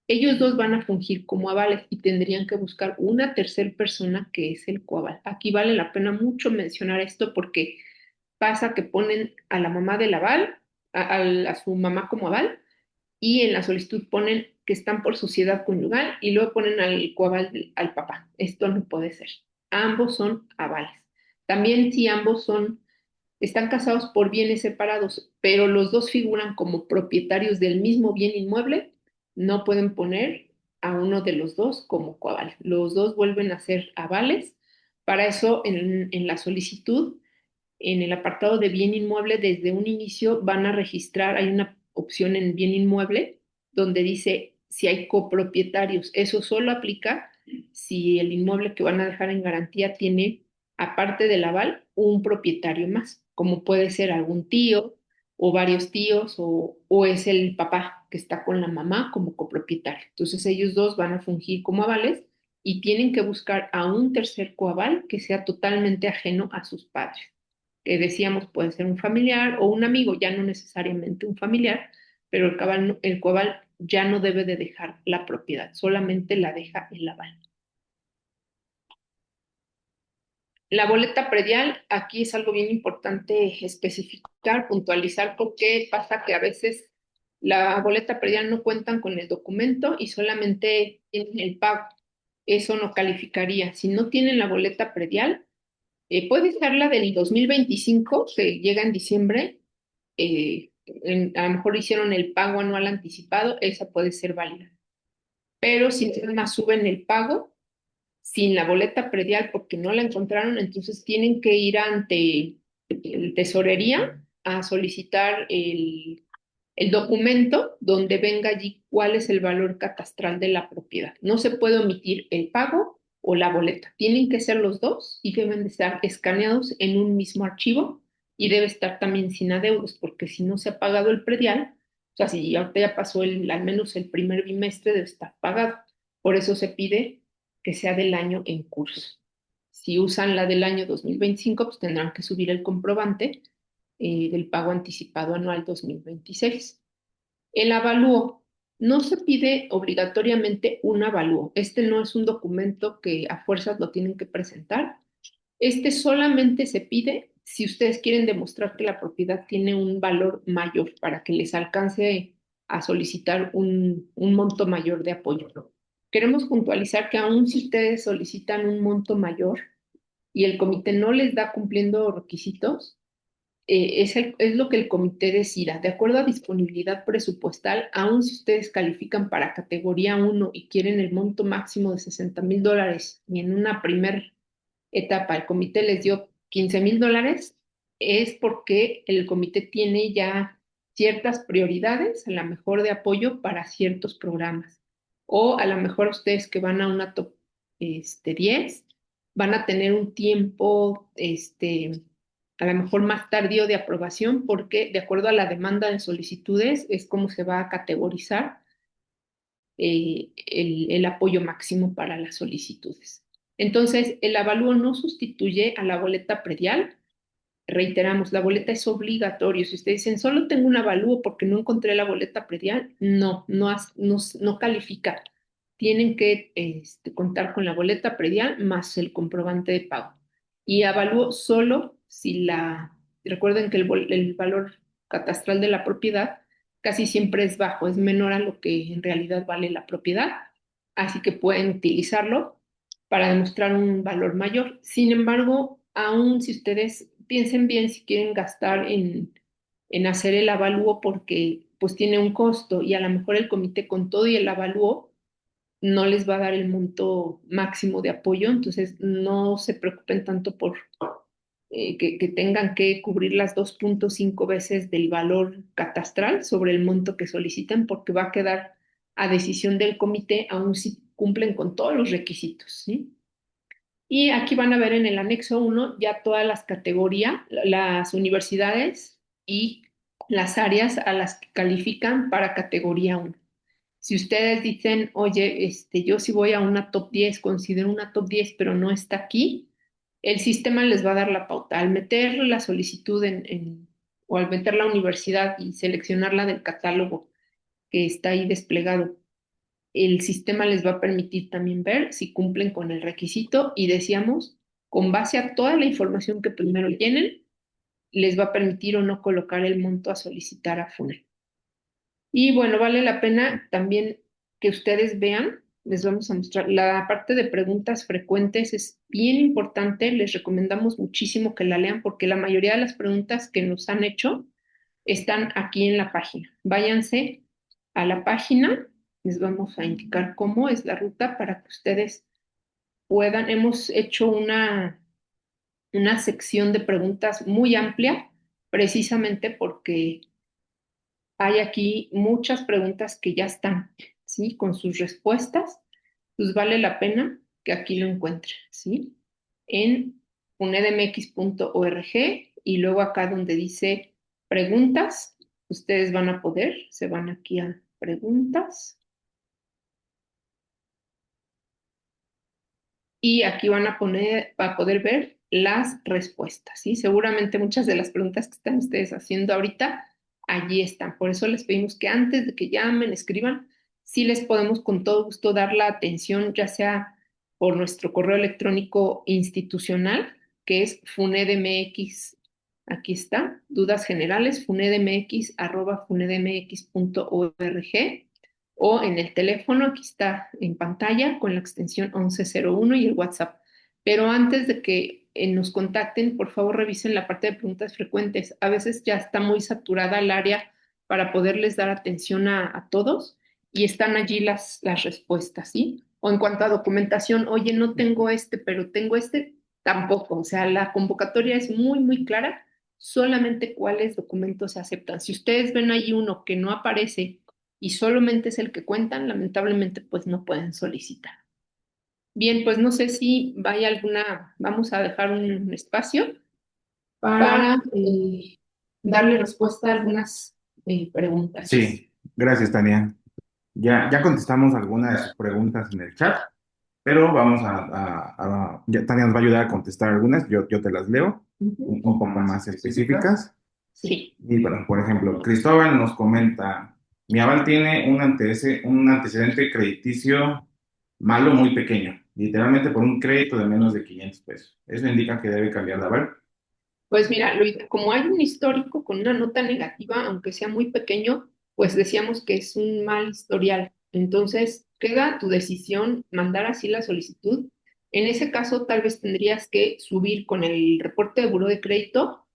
Ellos dos van a fungir como avales y tendrían que buscar una tercera persona que es el coaval. Aquí vale la pena mucho mencionar esto porque pasa que ponen a la mamá del aval, a su mamá como aval, y en la solicitud ponen que están por sociedad conyugal y luego ponen al coaval al papá. Esto no puede ser. Ambos son avales. También si ambos están casados por bienes separados, pero los dos figuran como propietarios del mismo bien inmueble, no pueden poner a uno de los dos como coaval. Los dos vuelven a ser avales. Para eso, en la solicitud en el apartado de bien inmueble, desde un inicio van a registrar, hay una opción en bien inmueble donde dice si hay copropietarios. Eso solo aplica si el inmueble que van a dejar en garantía tiene, aparte del aval, un propietario más, como puede ser algún tío o varios tíos o es el papá que está con la mamá como copropietario. Entonces ellos dos van a fungir como avales y tienen que buscar a un tercer coaval que sea totalmente ajeno a sus padres que decíamos puede ser un familiar o un amigo, ya no necesariamente un familiar, pero el coaval ya no debe de dejar la propiedad, solamente la deja el aval. La boleta predial, aquí es algo bien importante especificar, puntualizar, porque pasa que a veces la boleta predial no cuentan con el documento y solamente tienen el pago. Eso no calificaría. Si no tienen la boleta predial, puede ser la del 2025, que llega en diciembre, a lo mejor hicieron el pago anual anticipado, esa puede ser válida. Pero si nada más suben el pago sin la boleta predial porque no la encontraron, entonces tienen que ir ante el tesorería a solicitar el documento donde venga allí cuál es el valor catastral de la propiedad. No se puede omitir el pago o la boleta. Tienen que ser los dos y deben de estar escaneados en un mismo archivo y debe estar también sin adeudos, porque si no se ha pagado el predial, o sea, si ahorita ya pasó al menos el primer bimestre, debe estar pagado. Por eso se pide que sea del año en curso. Si usan la del año 2025, pues tendrán que subir el comprobante del pago anticipado anual 2026. El avalúo. No se pide obligatoriamente un avalúo. Este no es un documento que a fuerzas lo tienen que presentar. Este solamente se pide si ustedes quieren demostrar que la propiedad tiene un valor mayor para que les alcance a solicitar un monto mayor de apoyo. Queremos puntualizar que aun si ustedes solicitan un monto mayor y el comité no les da cumpliendo requisitos, es lo que el comité decida. De acuerdo a disponibilidad presupuestal, aun si ustedes califican para categoría uno y quieren el monto máximo de $60,000 y en una primer etapa el comité les dio $15,000, es porque el comité tiene ya ciertas prioridades, a lo mejor de apoyo para ciertos programas. O a lo mejor ustedes que van a una top 10 van a tener un tiempo a lo mejor más tardío de aprobación porque de acuerdo a la demanda de solicitudes es como se va a categorizar el apoyo máximo para las solicitudes. Entonces, el avalúo no sustituye a la boleta predial. Reiteramos, la boleta es obligatoria. Si ustedes dicen, solo tengo un avalúo porque no encontré la boleta predial, no califica. Tienen que contar con la boleta predial más el comprobante de pago. Y avalúo solo si recuerden que el valor catastral de la propiedad casi siempre es bajo, es menor a lo que en realidad vale la propiedad, así que pueden utilizarlo para demostrar un valor mayor. Sin embargo, aún si ustedes piensen bien si quieren gastar en hacer el avalúo porque pues tiene un costo y a lo mejor el comité con todo y el avalúo no les va a dar el monto máximo de apoyo, entonces no se preocupen tanto por que tengan que cubrir las 2.5 veces del valor catastral sobre el monto que solicitan, porque va a quedar a decisión del comité, aun si cumplen con todos los requisitos, ¿sí? Y aquí van a ver en el anexo uno ya todas las categorías, las universidades y las áreas a las que califican para categoría uno. Si ustedes dicen, oye, yo si voy a una top 10 considero una top 10 pero no está aquí, el sistema les va a dar la pauta. Al meter la solicitud o al meter la universidad y seleccionarla del catálogo que está ahí desplegado, el sistema les va a permitir también ver si cumplen con el requisito y decíamos, con base a toda la información que primero llenen, les va a permitir o no colocar el monto a solicitar a FUNE. Y bueno, vale la pena también que ustedes vean, les vamos a mostrar, la parte de preguntas frecuentes es bien importante, les recomendamos muchísimo que la lean porque la mayoría de las preguntas que nos han hecho están aquí en la página. Váyanse a la página, les vamos a indicar cómo es la ruta para que ustedes puedan, hemos hecho una sección de preguntas muy amplia precisamente porque hay aquí muchas preguntas que ya están, ¿sí? Con sus respuestas, pues vale la pena que aquí lo encuentren, ¿sí? En unedmx.org y luego acá donde dice preguntas, ustedes van a poder, se van aquí a preguntas y aquí van a poder ver las respuestas, ¿sí? Seguramente muchas de las preguntas que están ustedes haciendo ahorita, allí están. Por eso les pedimos que antes de que llamen, escriban, sí les podemos con todo gusto dar la atención, ya sea por nuestro correo electrónico institucional, que es funedmx, aquí está, dudas generales, funedmx@funedmx.org o en el teléfono, aquí está en pantalla con la extensión 1101 y el WhatsApp. Pero antes de que nos contacten, por favor revisen la parte de preguntas frecuentes. A veces ya está muy saturada el área para poderles dar atención a todos y están allí las respuestas, ¿sí? O en cuanto a documentación, oye, no tengo pero tengo tampoco. O sea, la convocatoria es muy, muy clara, solamente cuáles documentos se aceptan. Si ustedes ven ahí uno que no aparece y solamente es el que cuentan, lamentablemente pues no pueden solicitar. Bien, pues no sé si vaya vamos a dejar un espacio para darle respuesta a algunas preguntas. Sí, gracias, Tania. Ya contestamos algunas de sus preguntas en el chat, pero vamos Tania nos va a ayudar a contestar algunas, yo te las leo, un poco más específicas. Sí. Y bueno, por ejemplo, Cristóbal nos comenta, Mi aval tiene un antecedente crediticio malo muy pequeño, literalmente por un crédito de menos de 500 pesos. Eso indica que debe cambiar de aval. Pues mira, como hay un histórico con una nota negativa, aunque sea muy pequeño, pues decíamos que es un mal historial. Entonces, queda tu decisión mandar así la solicitud. En ese caso, tal vez tendrías que subir con el reporte de buró de crédito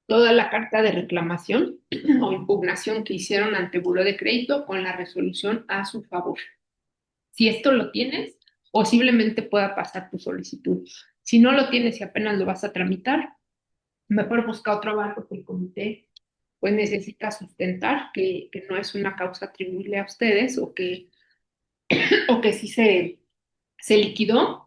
toda la carta de reclamación o impugnación que hicieron ante buró de crédito con la resolución a su favor. Si esto lo tienes, posiblemente pueda pasar tu solicitud. Si no lo tienes y apenas lo vas a tramitar, mejor busca otro aval porque el comité pues necesita sustentar que no es una causa atribuible a ustedes o que sí se liquidó.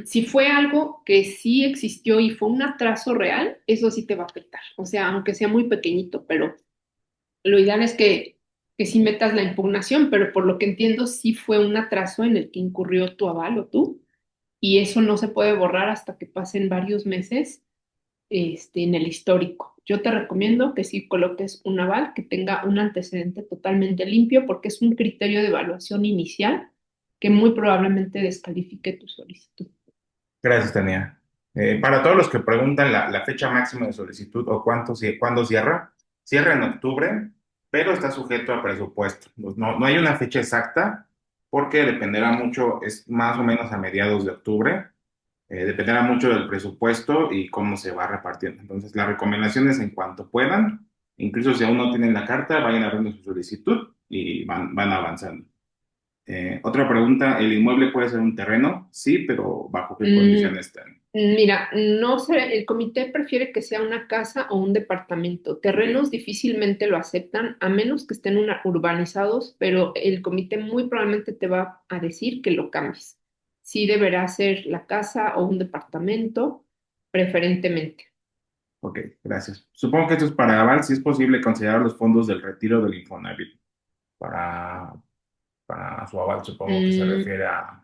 Si fue algo que sí existió y fue un atraso real, eso sí te va a afectar. O sea, aunque sea muy pequeñito, pero lo ideal es que sí metas la impugnación, pero por lo que entiendo, sí fue un atraso en el que incurrió tu aval o tú, y eso no se puede borrar hasta que pasen varios meses en el histórico. Yo te recomiendo que sí coloques un aval que tenga un antecedente totalmente limpio porque es un criterio de evaluación inicial que muy probablemente descalifique tu solicitud. Gracias, Tania. Para todos los que preguntan la fecha máxima de solicitud o cuándo cierra, cierra en octubre, pero está sujeto a presupuesto. Pues no hay una fecha exacta porque dependerá mucho, es más o menos a mediados de octubre. Dependerá mucho del presupuesto y cómo se va repartiendo. Entonces, la recomendación es en cuanto puedan, incluso si aún no tienen la carta, vayan abriendo su solicitud y van avanzando. Otra pregunta, ¿el inmueble puede ser un terreno? Sí, pero ¿bajo qué Mm, condiciones están? Mira, no sé, el comité prefiere que sea una casa o un departamento. Ok, Terrenos difícilmente lo aceptan a menos que estén urbanizados, pero el comité muy probablemente te va a decir que lo cambies. Sí deberá ser la casa o un departamento, preferentemente. ok, gracias. Supongo que esto es para aval, si es posible considerar los fondos del retiro del Infonavit para, para su aval, supongo que se Mm, refiere a...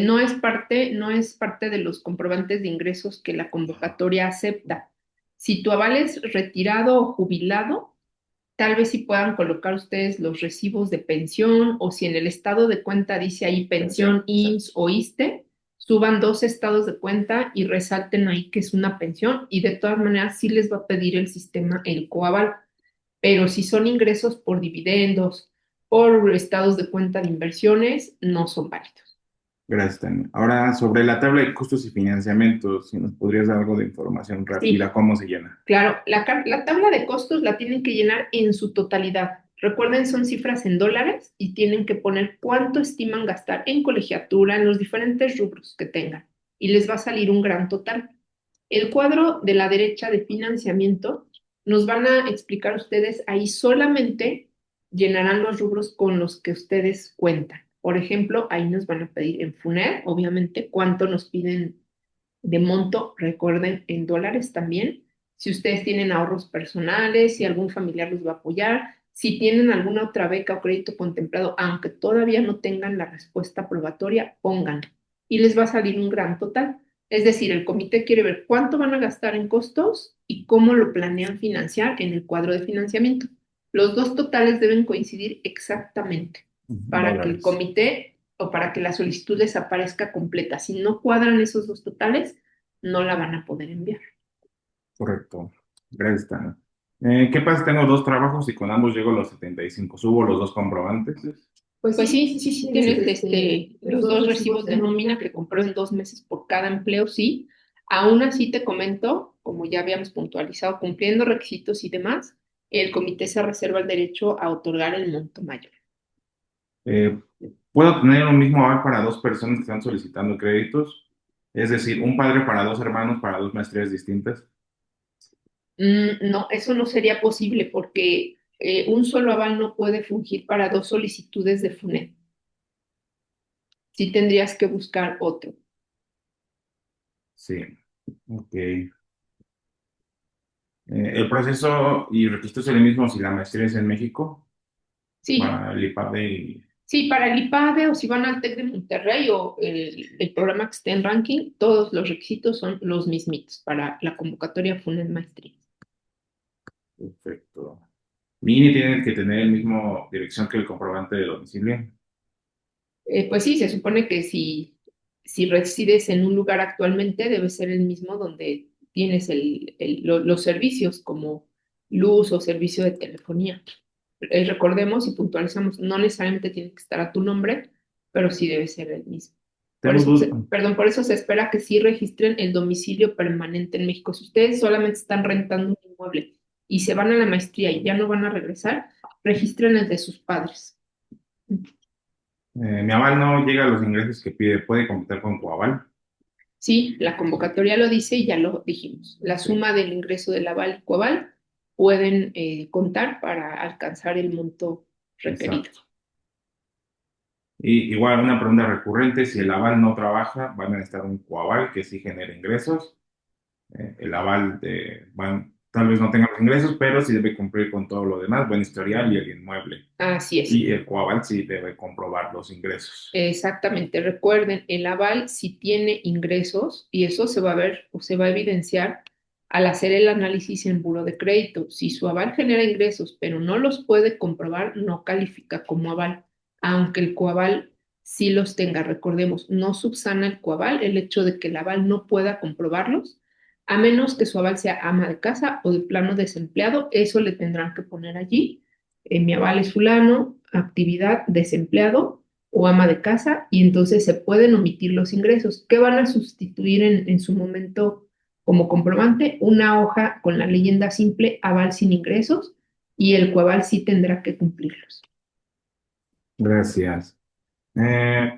no es parte de los comprobantes de ingresos que la convocatoria acepta. Si tu aval es retirado o jubilado, tal vez sí puedan colocar ustedes los recibos de pensión o si en el estado de cuenta dice ahí pensión Pensión, exacto. IMSS o ISSSTE, suban dos estados de cuenta y resalten ahí que es una pensión y de todas maneras sí les va a pedir el sistema el coaval. Pero si son ingresos por dividendos, por estados de cuenta de inversiones, no son válidos. Gracias, Tania. Ahora, sobre la tabla de costos y financiamientos, si nos podrías dar algo de información rápida, Sí, ¿cómo se llena? claro, la tabla de costos la tienen que llenar en su totalidad. Recuerden, son cifras en dólares y tienen que poner cuánto estiman gastar en colegiatura, en los diferentes rubros que tengan. Y les va a salir un gran total. El cuadro de la derecha de financiamiento nos van a explicar ustedes ahí solamente llenarán los rubros con los que ustedes cuentan. Por ejemplo, ahí nos van a pedir en FUNED, obviamente, cuánto nos piden de monto, recuerden, en dólares también. Si ustedes tienen ahorros personales, si algún familiar los va a apoyar, si tienen alguna otra beca o crédito contemplado, aunque todavía no tengan la respuesta probatoria, pongan y les va a salir un gran total. Es decir, el comité quiere ver cuánto van a gastar en costos y cómo lo planean financiar en el cuadro de financiamiento. Los dos totales deben coincidir exactamente para que el Dólares. comité o para que la solicitud les aparezca completa. Si no cuadran esos dos totales, no la van a poder enviar. Correcto. Gracias, Tania. ¿Qué pasa? Si tengo dos trabajos y con ambos llego a los 75. ¿Subo los dos comprobantes? Pues sí Sí. tienes los dos recibos de nómina que compró en 2 meses por cada empleo, sí. Aún así te comento, como ya habíamos puntualizado, cumpliendo requisitos y demás, el comité se reserva el derecho a otorgar el monto mayor. Eh, ¿Puedo tener un mismo aval para dos personas que están solicitando créditos? Es decir, un padre para dos hermanos para dos maestrías distintas. No, eso no sería posible porque un solo aval no puede fungir para dos solicitudes de FUNED. Sí tendrías que buscar otro. Sí. Ok. ¿El proceso y requisito es el mismo si la maestría es en México? Sí, Para el IPADE y... sí, para el IPADE o si van al TEC de Monterrey o el programa que esté en ranking, todos los requisitos son los mismitos para la convocatoria FUNED Maestría. Perfecto. ¿INE tiene que tener el mismo dirección que el comprobante de domicilio? Pues sí, se supone que si resides en un lugar actualmente, debe ser el mismo donde tienes los servicios como luz o servicio de telefonía. Recordemos y puntualizamos, no necesariamente tiene que estar a tu nombre, pero sí debe ser el mismo. Por Tengo eso, dudas. perdón, por eso se espera que sí registren el domicilio permanente en México. Si ustedes solamente están rentando un inmueble y se van a la maestría y ya no van a regresar, registren el de sus padres. Mi aval no llega a los ingresos que pide, ¿puede completar con coaval? Sí, la convocatoria lo dice y ya lo dijimos. La Sí, suma del ingreso del aval y coaval pueden contar para alcanzar el monto requerido. exacto. Y igual una pregunta recurrente, si el aval no trabaja, van a necesitar un coaval que sí genere ingresos. El aval tal vez no tenga los ingresos, pero sí debe cumplir con todo lo demás, buen historial y el inmueble. Así es. Y el coaval sí debe comprobar los ingresos. Exactamente. Recuerden, el aval si tiene ingresos y eso se va a ver o se va a evidenciar al hacer el análisis en buro de crédito. Si su aval genera ingresos, pero no los puede comprobar, no califica como aval, aunque el coaval sí los tenga. Recordemos, no subsana el coaval el hecho de que el aval no pueda comprobarlos, a menos que su aval sea ama de casa o de plano desempleado, eso le tendrán que poner allí. Mi aval es fulano, actividad desempleado o ama de casa, y entonces se pueden omitir los ingresos. ¿Qué van a sustituir en su momento como comprobante? Una hoja con la leyenda simple aval sin ingresos, y el coaval sí tendrá que cumplirlos. Gracias.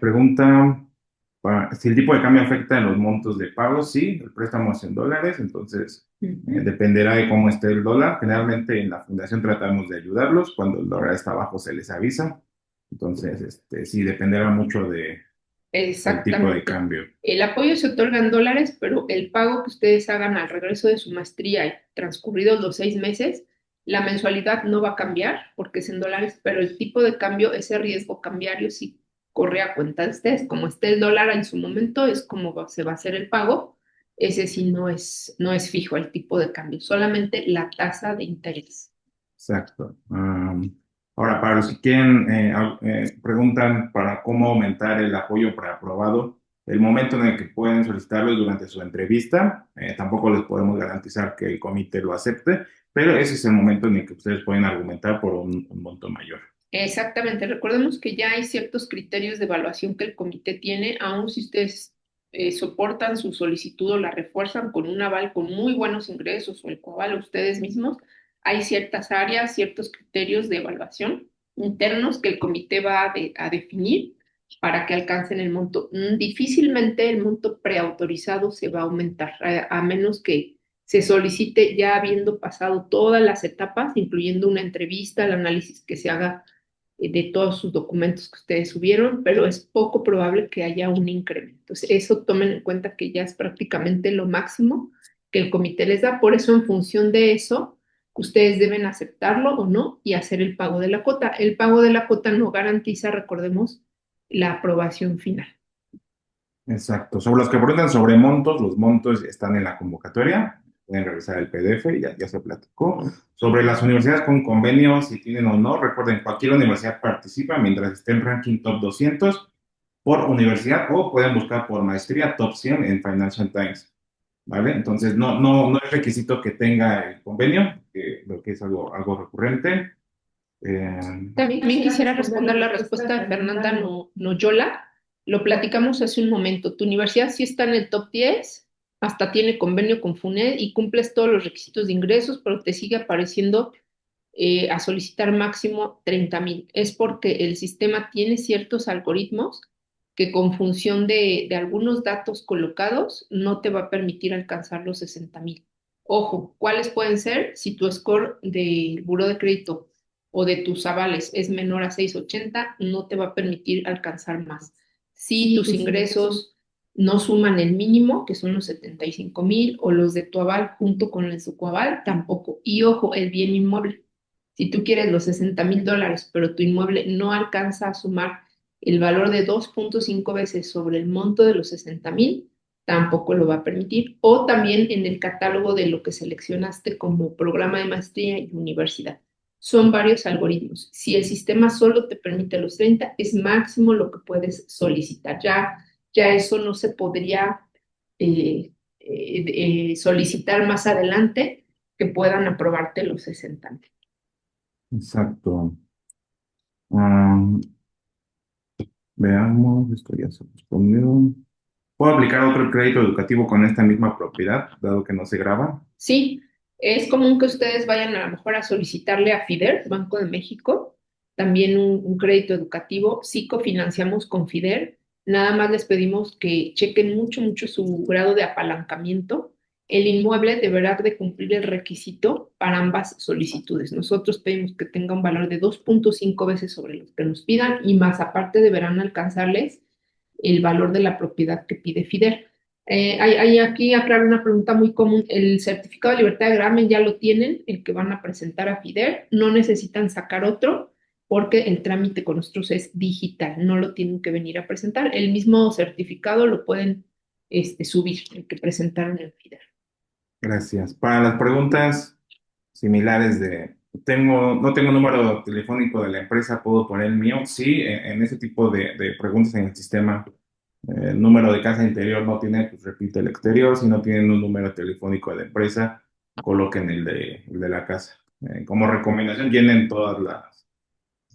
Pregunta, si el tipo de cambio afecta en los montos de pago, sí, el préstamo es en dólares, entonces Ujú. dependerá de cómo esté el dólar. Generalmente en la fundación tratamos de ayudarlos, cuando el dólar está bajo se les avisa, entonces sí, dependerá mucho del tipo de Exactamente. cambio. El apoyo se otorga en dólares, pero el pago que ustedes hagan al regreso de su maestría y transcurridos los 6 meses, la mensualidad no va a cambiar porque es en dólares, pero el tipo de cambio, ese riesgo cambiario sí corre a cuenta de ustedes. Como esté el dólar en su momento, es como se va a hacer el pago. Ese sí no es fijo el tipo de cambio, solamente la tasa de interés. Exacto. Ahora, para los que quieren, preguntan para cómo aumentar el apoyo preaprobado, el momento en el que pueden solicitarlo es durante su entrevista. Tampoco les podemos garantizar que el comité lo acepte, pero ese es el momento en el que ustedes pueden argumentar por un monto mayor. Exactamente, recordemos que ya hay ciertos criterios de evaluación que el comité tiene, aun si ustedes soportan su solicitud o la refuerzan con un aval con muy buenos ingresos o el coaval ustedes mismos, hay ciertas áreas, ciertos criterios de evaluación internos que el comité va a definir para que alcancen el monto. Difícilmente el monto preautorizado se va a aumentar, a menos que se solicite ya habiendo pasado todas las etapas, incluyendo una entrevista, el análisis que se haga de todos sus documentos que ustedes subieron, pero es poco probable que haya un incremento. Entonces, eso tomen en cuenta que ya es prácticamente lo máximo que el comité les da. Por eso, en función de eso, ustedes deben aceptarlo o no y hacer el pago de la cuota. El pago de la cuota no garantiza, recordemos, la aprobación final. Exacto. Sobre los que preguntan sobre montos, los montos están en la convocatoria. Pueden revisar el PDF, ya se platicó. Sobre las universidades con convenio, si tienen o no, recuerden, cualquier universidad participa mientras esté en ranking top 200 por universidad o pueden buscar por maestría top 100 en Financial Times. ¿Vale? Entonces, no es requisito que tenga el convenio, que lo que es algo recurrente. Eh, También quisiera responder la respuesta de Fernanda Noyola. Lo platicamos hace un momento. Tu universidad sí está en el top 10, hasta tiene convenio con FUNED y cumples todos los requisitos de ingresos, pero te sigue apareciendo a solicitar máximo 30,000. Es porque el sistema tiene ciertos algoritmos que con función de algunos datos colocados no te va a permitir alcanzar los 60,000. Ojo, ¿cuáles pueden ser? Si tu score del buró de crédito o de tus avales es menor a 680, no te va a permitir alcanzar más. Si tus ingresos no suman el mínimo, que son los 75,000, o los de tu aval junto con el de tu coaval, tampoco. Y ojo, el bien inmueble. Si tú quieres los 60,000 dólares, pero tu inmueble no alcanza a sumar el valor de 2.5 veces sobre el monto de los 60,000, tampoco lo va a permitir. O también en el catálogo de lo que seleccionaste como programa de maestría y universidad. Son varios algoritmos. Si el sistema solo te permite los 30, es máximo lo que puedes solicitar. Ya eso no se podría solicitar más adelante que puedan aprobarte los 60. Exacto. Ah, veamos, esto ya se respondió. ¿Puedo aplicar otro crédito educativo con esta misma propiedad, dado que no se graba? Sí, es común que ustedes vayan a lo mejor a solicitarle a FIDER, Banco de México, también un crédito educativo. Sí cofinanciamos con FIDER, nada más les pedimos que chequen mucho, mucho su grado de apalancamiento. El inmueble deberá de cumplir el requisito para ambas solicitudes. Nosotros pedimos que tenga un valor de 2.5 veces sobre los que nos pidan y más aparte deberán alcanzarles el valor de la propiedad que pide FIDER. Hay aquí, aclaro una pregunta muy común. El certificado de libertad de gravamen ya lo tienen, el que van a presentar a FIDER. No necesitan sacar otro porque el trámite con nosotros es digital, no lo tienen que venir a presentar. El mismo certificado lo pueden subir, el que presentaron en FIDER. Gracias. Para las preguntas similares no tengo número telefónico de la empresa, ¿puedo poner el mío? Sí, en ese tipo de preguntas en el sistema, el número de casa interior no tiene, pues repite el exterior. Si no tienen un número telefónico de la empresa, coloquen el de la casa. Como recomendación, llenen todas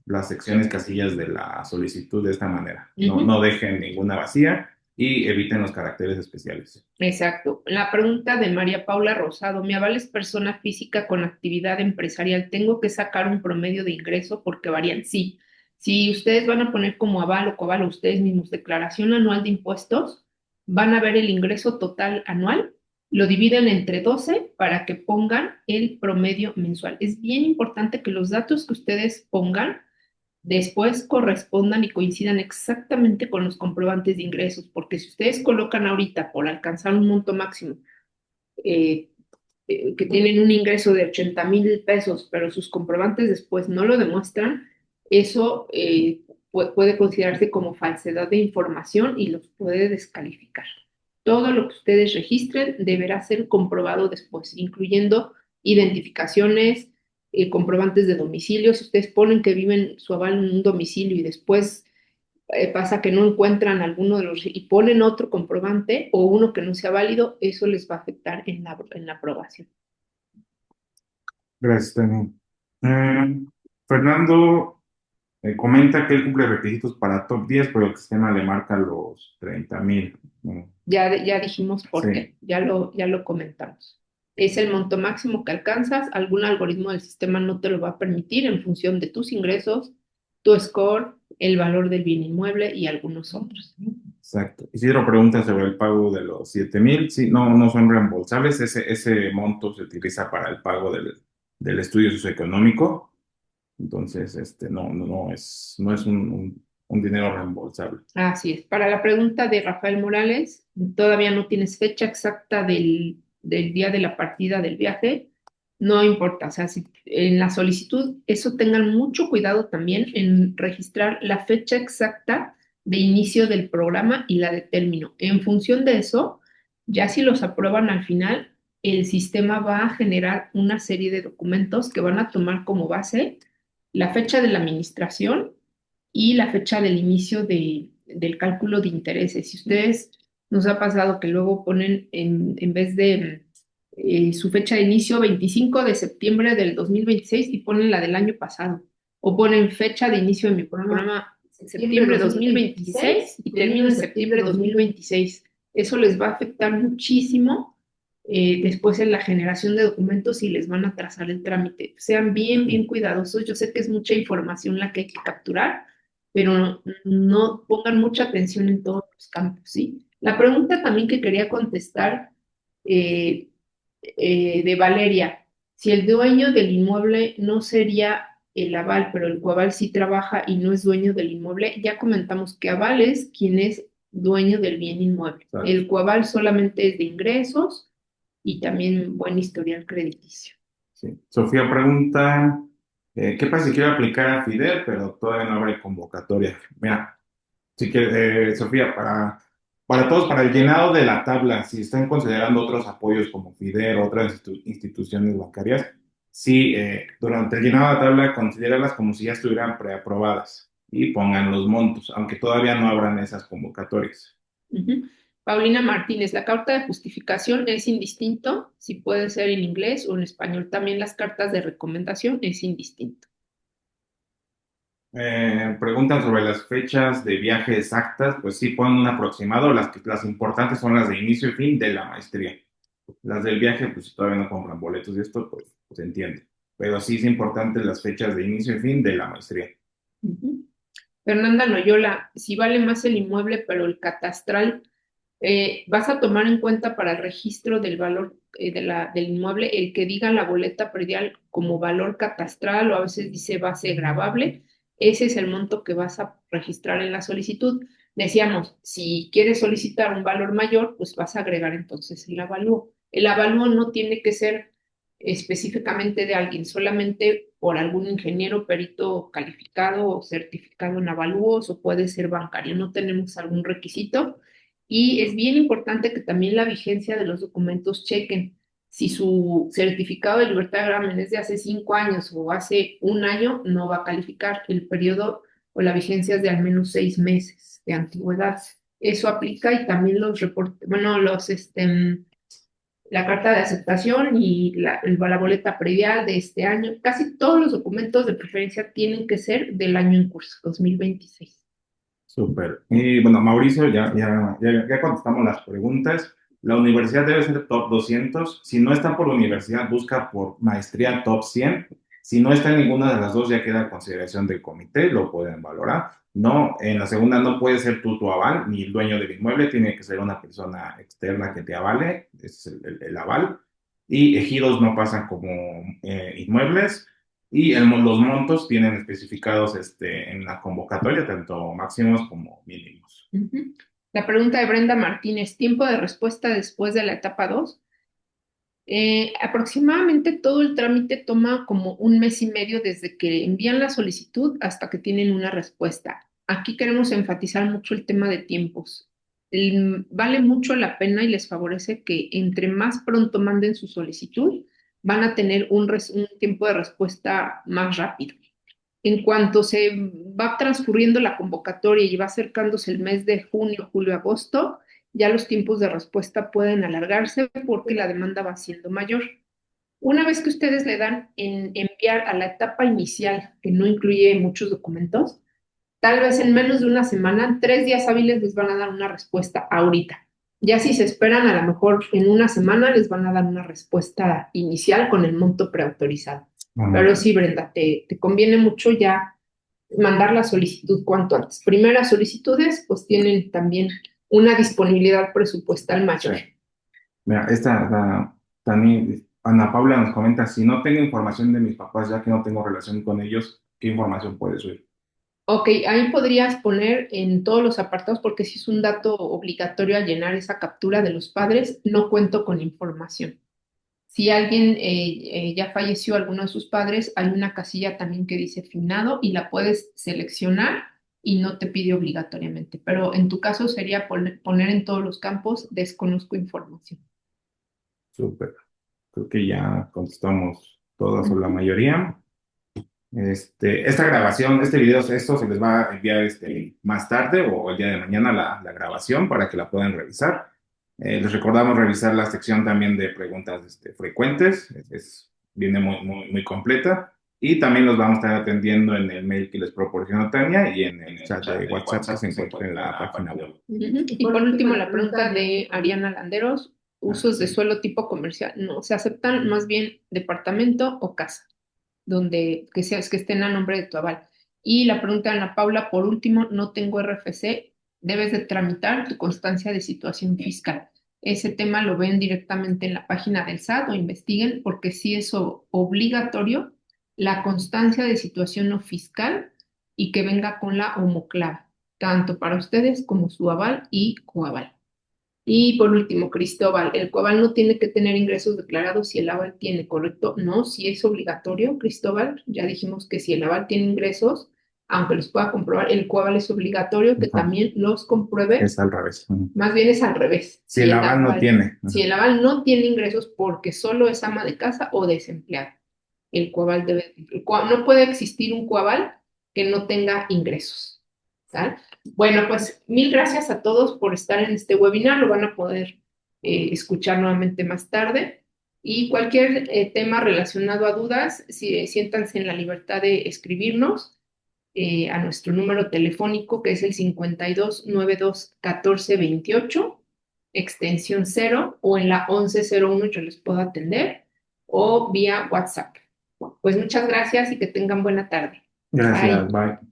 las secciones casillas de la solicitud de esta manera. No, Ujú. no dejen ninguna vacía y eviten los caracteres especiales. Exacto. La pregunta de María Paula Rosado, mi aval es persona física con actividad empresarial. ¿Tengo que sacar un promedio de ingreso porque varían? Sí. Si ustedes van a poner como aval o coaval o ustedes mismos declaración anual de impuestos, van a ver el ingreso total anual, lo dividen entre 12 para que pongan el promedio mensual. Es bien importante que los datos que ustedes pongan después correspondan y coincidan exactamente con los comprobantes de ingresos, porque si ustedes colocan ahorita por alcanzar un monto máximo eh, que tienen un ingreso de 80,000 pesos, pero sus comprobantes después no lo demuestran, eso puede considerarse como falsedad de información y los puede descalificar. Todo lo que ustedes registren deberá ser comprobado después, incluyendo identificaciones, comprobantes de domicilio. Si ustedes ponen que viven su aval en un domicilio y después pasa que no encuentran alguno de los y ponen otro comprobante o uno que no sea válido, eso les va a afectar en la aprobación. Gracias, Tony. Fernando comenta que él cumple requisitos para top 10, pero el sistema le marca los 30,000. Ya dijimos por Sí, qué, ya lo comentamos. Es el monto máximo que alcanzas, algún algoritmo del sistema no te lo va a permitir en función de tus ingresos, tu score, el valor del bien inmueble y algunos otros. exacto. Isidro pregunta sobre el pago de los 7,000. Sí, no, no son reembolsables. Ese monto se utiliza para el pago del estudio socioeconómico. Entonces, no es un dinero reembolsable. Así es. Para la pregunta de Rafael Morales, todavía no tienes fecha exacta del día de la partida del viaje. No importa, o sea, si en la solicitud, eso tengan mucho cuidado también en registrar la fecha exacta de inicio del programa y la de término. En función de eso, ya si los aprueban al final, el sistema va a generar una serie de documentos que van a tomar como base la fecha de la administración y la fecha del inicio del cálculo de intereses. Si ustedes nos ha pasado que luego ponen en vez de su fecha de inicio 25 de septiembre del 2026 y ponen la del año pasado, o ponen fecha de inicio de mi programa Septiembre septiembre 2026 2026 y y termino termino en en septiembre septiembre 2020. 2026. Eso les va a afectar muchísimo después en la generación de documentos y les van a trazar el trámite. Sean bien, bien cuidadosos. Yo sé que es mucha información la que hay que capturar, pero no pongan mucha atención en todos los campos, ¿sí? La pregunta también que quería contestar eh, de Valeria, si el dueño del inmueble no sería el aval, pero el coaval sí trabaja y no es dueño del inmueble, ya comentamos que aval es quien es dueño del bien inmueble. Exacto. El coaval solamente es de ingresos y también buen historial crediticio. Sí. Sofía pregunta, ¿qué pasa si quiero aplicar a Fidel, pero todavía no abre convocatoria? Mira, si quiere, Sofía, para todos, para el llenado de la tabla, si están considerando otros apoyos como Fidel o otras instituciones bancarias, Sí, durante el llenado de la tabla, considéralas como si ya estuvieran preaprobadas y pongan los montos, aunque todavía no abran esas convocatorias. Ujú. Paulina Martínez, la carta de justificación es indistinto, si puede ser en inglés o en español. También las cartas de recomendación es indistinto. Preguntan sobre las fechas de viaje exactas, pues sí ponen un aproximado, las importantes son las de inicio y fin de la maestría. Las del viaje, pues si todavía no compran boletos y esto, pues se entiende. Pero sí es importante las fechas de inicio y fin de la maestría. Ujú. Fernanda Loyola, si vale más el inmueble, pero el catastral, vas a tomar en cuenta para el registro del valor del inmueble el que diga la boleta predial como valor catastral o a veces dice base gravable. Ese es el monto que vas a registrar en la solicitud. Decíamos, si quieres solicitar un valor mayor, pues vas a agregar entonces el avalúo. El avalúo no tiene que ser específicamente de alguien, solamente por algún ingeniero, perito calificado o certificado en avalúos o puede ser bancario. No tenemos algún requisito y es bien importante que también la vigencia de los documentos chequen. Si su certificado de libertad de gravamen es de hace 5 años o hace un año, no va a calificar. El periodo o la vigencia es de al menos 6 meses de antigüedad. Eso aplica y también los reportes, bueno, la carta de aceptación y la boleta predial de este año. Casi todos los documentos de preferencia tienen que ser del año en curso, 2026. Súper. Y bueno, Mauricio, ya contestamos las preguntas. La universidad debe ser top 200. Si no está por universidad, busca por maestría top 100. Si no está en ninguna de las dos, ya queda a consideración del comité, lo pueden valorar. No, en la segunda no puede ser tú tu aval, ni el dueño del inmueble, tiene que ser una persona externa que te avale, ese es el aval. Y ejidos no pasan como inmuebles. Y los montos tienen especificados en la convocatoria, tanto máximos como mínimos. Ujú. La pregunta de Brenda Martínez, ¿tiempo de respuesta después de la etapa 2? Aproximadamente todo el trámite toma como un mes y medio desde que envían la solicitud hasta que tienen una respuesta. Aquí queremos enfatizar mucho el tema de tiempos. Vale mucho la pena y les favorece que entre más pronto manden su solicitud, van a tener un tiempo de respuesta más rápido. En cuanto se va transcurriendo la convocatoria y va acercándose el mes de junio, julio, agosto, ya los tiempos de respuesta pueden alargarse porque la demanda va siendo mayor. Una vez que ustedes le dan en enviar a la etapa inicial, que no incluye muchos documentos, tal vez en menos de una semana, 3 días hábiles les van a dar una respuesta ahorita. Ya si se esperan, a lo mejor en una semana les van a dar una respuesta inicial con el monto preautorizado. Pero sí, Brenda, te conviene mucho ya mandar la solicitud cuanto antes. Primeras solicitudes, pues tienen también una disponibilidad presupuestal mayor. Sí. Mira, también Ana Paula nos comenta, si no tengo información de mis papás, ya que no tengo relación con ellos, ¿qué información puede subir? Ok, ahí podrías poner en todos los apartados, porque si es un dato obligatorio a llenar esa captura de los padres, no cuento con información. Si alguien ya falleció, alguno de sus padres, hay una casilla también que dice finado y la puedes seleccionar y no te pide obligatoriamente. Pero en tu caso sería poner en todos los campos desconozco información. Súper. Creo que ya contestamos todas o la Ujú. mayoría. Esta grabación, este video, esto se les va a enviar más tarde o el día de mañana la grabación para que la puedan revisar. Les recordamos revisar la sección también de preguntas frecuentes, viene muy completa. Y también los vamos a estar atendiendo en el mail que les proporcionó Tania y en el chat de WhatsApp que se encuentra en la página web. Ujú. Y por último, la pregunta de Ariana Landeros, usos de suelo tipo comercial. No, se aceptan más bien departamento o casa, donde que estén a nombre de tu aval. Y la pregunta de Ana Paula, por último, no tengo RFC, debes de tramitar tu constancia de situación fiscal. Ese tema lo ven directamente en la página del SAT o investiguen porque sí es obligatorio la constancia de situación no fiscal y que venga con la homoclave, tanto para ustedes como su aval y coaval. Y por último, Cristóbal, el coaval no tiene que tener ingresos declarados si el aval tiene, ¿correcto? No, si es obligatorio, Cristóbal, ya dijimos que si el aval tiene ingresos, aunque los pueda comprobar, el coaval es obligatorio que Ajá. también los compruebe, Es al revés. Ujú. más bien es al revés. Si el aval no tiene. Si Ajá. el aval no tiene ingresos porque solo es ama de casa o desempleado. el coaval no puede existir un coaval que no tenga ingresos. ¿Sale? Bueno, pues mil gracias a todos por estar en este webinar. Lo van a poder escuchar nuevamente más tarde. Y cualquier tema relacionado a dudas, siéntanse en la libertad de escribirnos a nuestro número telefónico que es el 5292 1428 extensión 0 o en la 1101 yo les puedo atender o vía WhatsApp. Pues muchas gracias y que tengan buena tarde. Gracias, Bye. bye.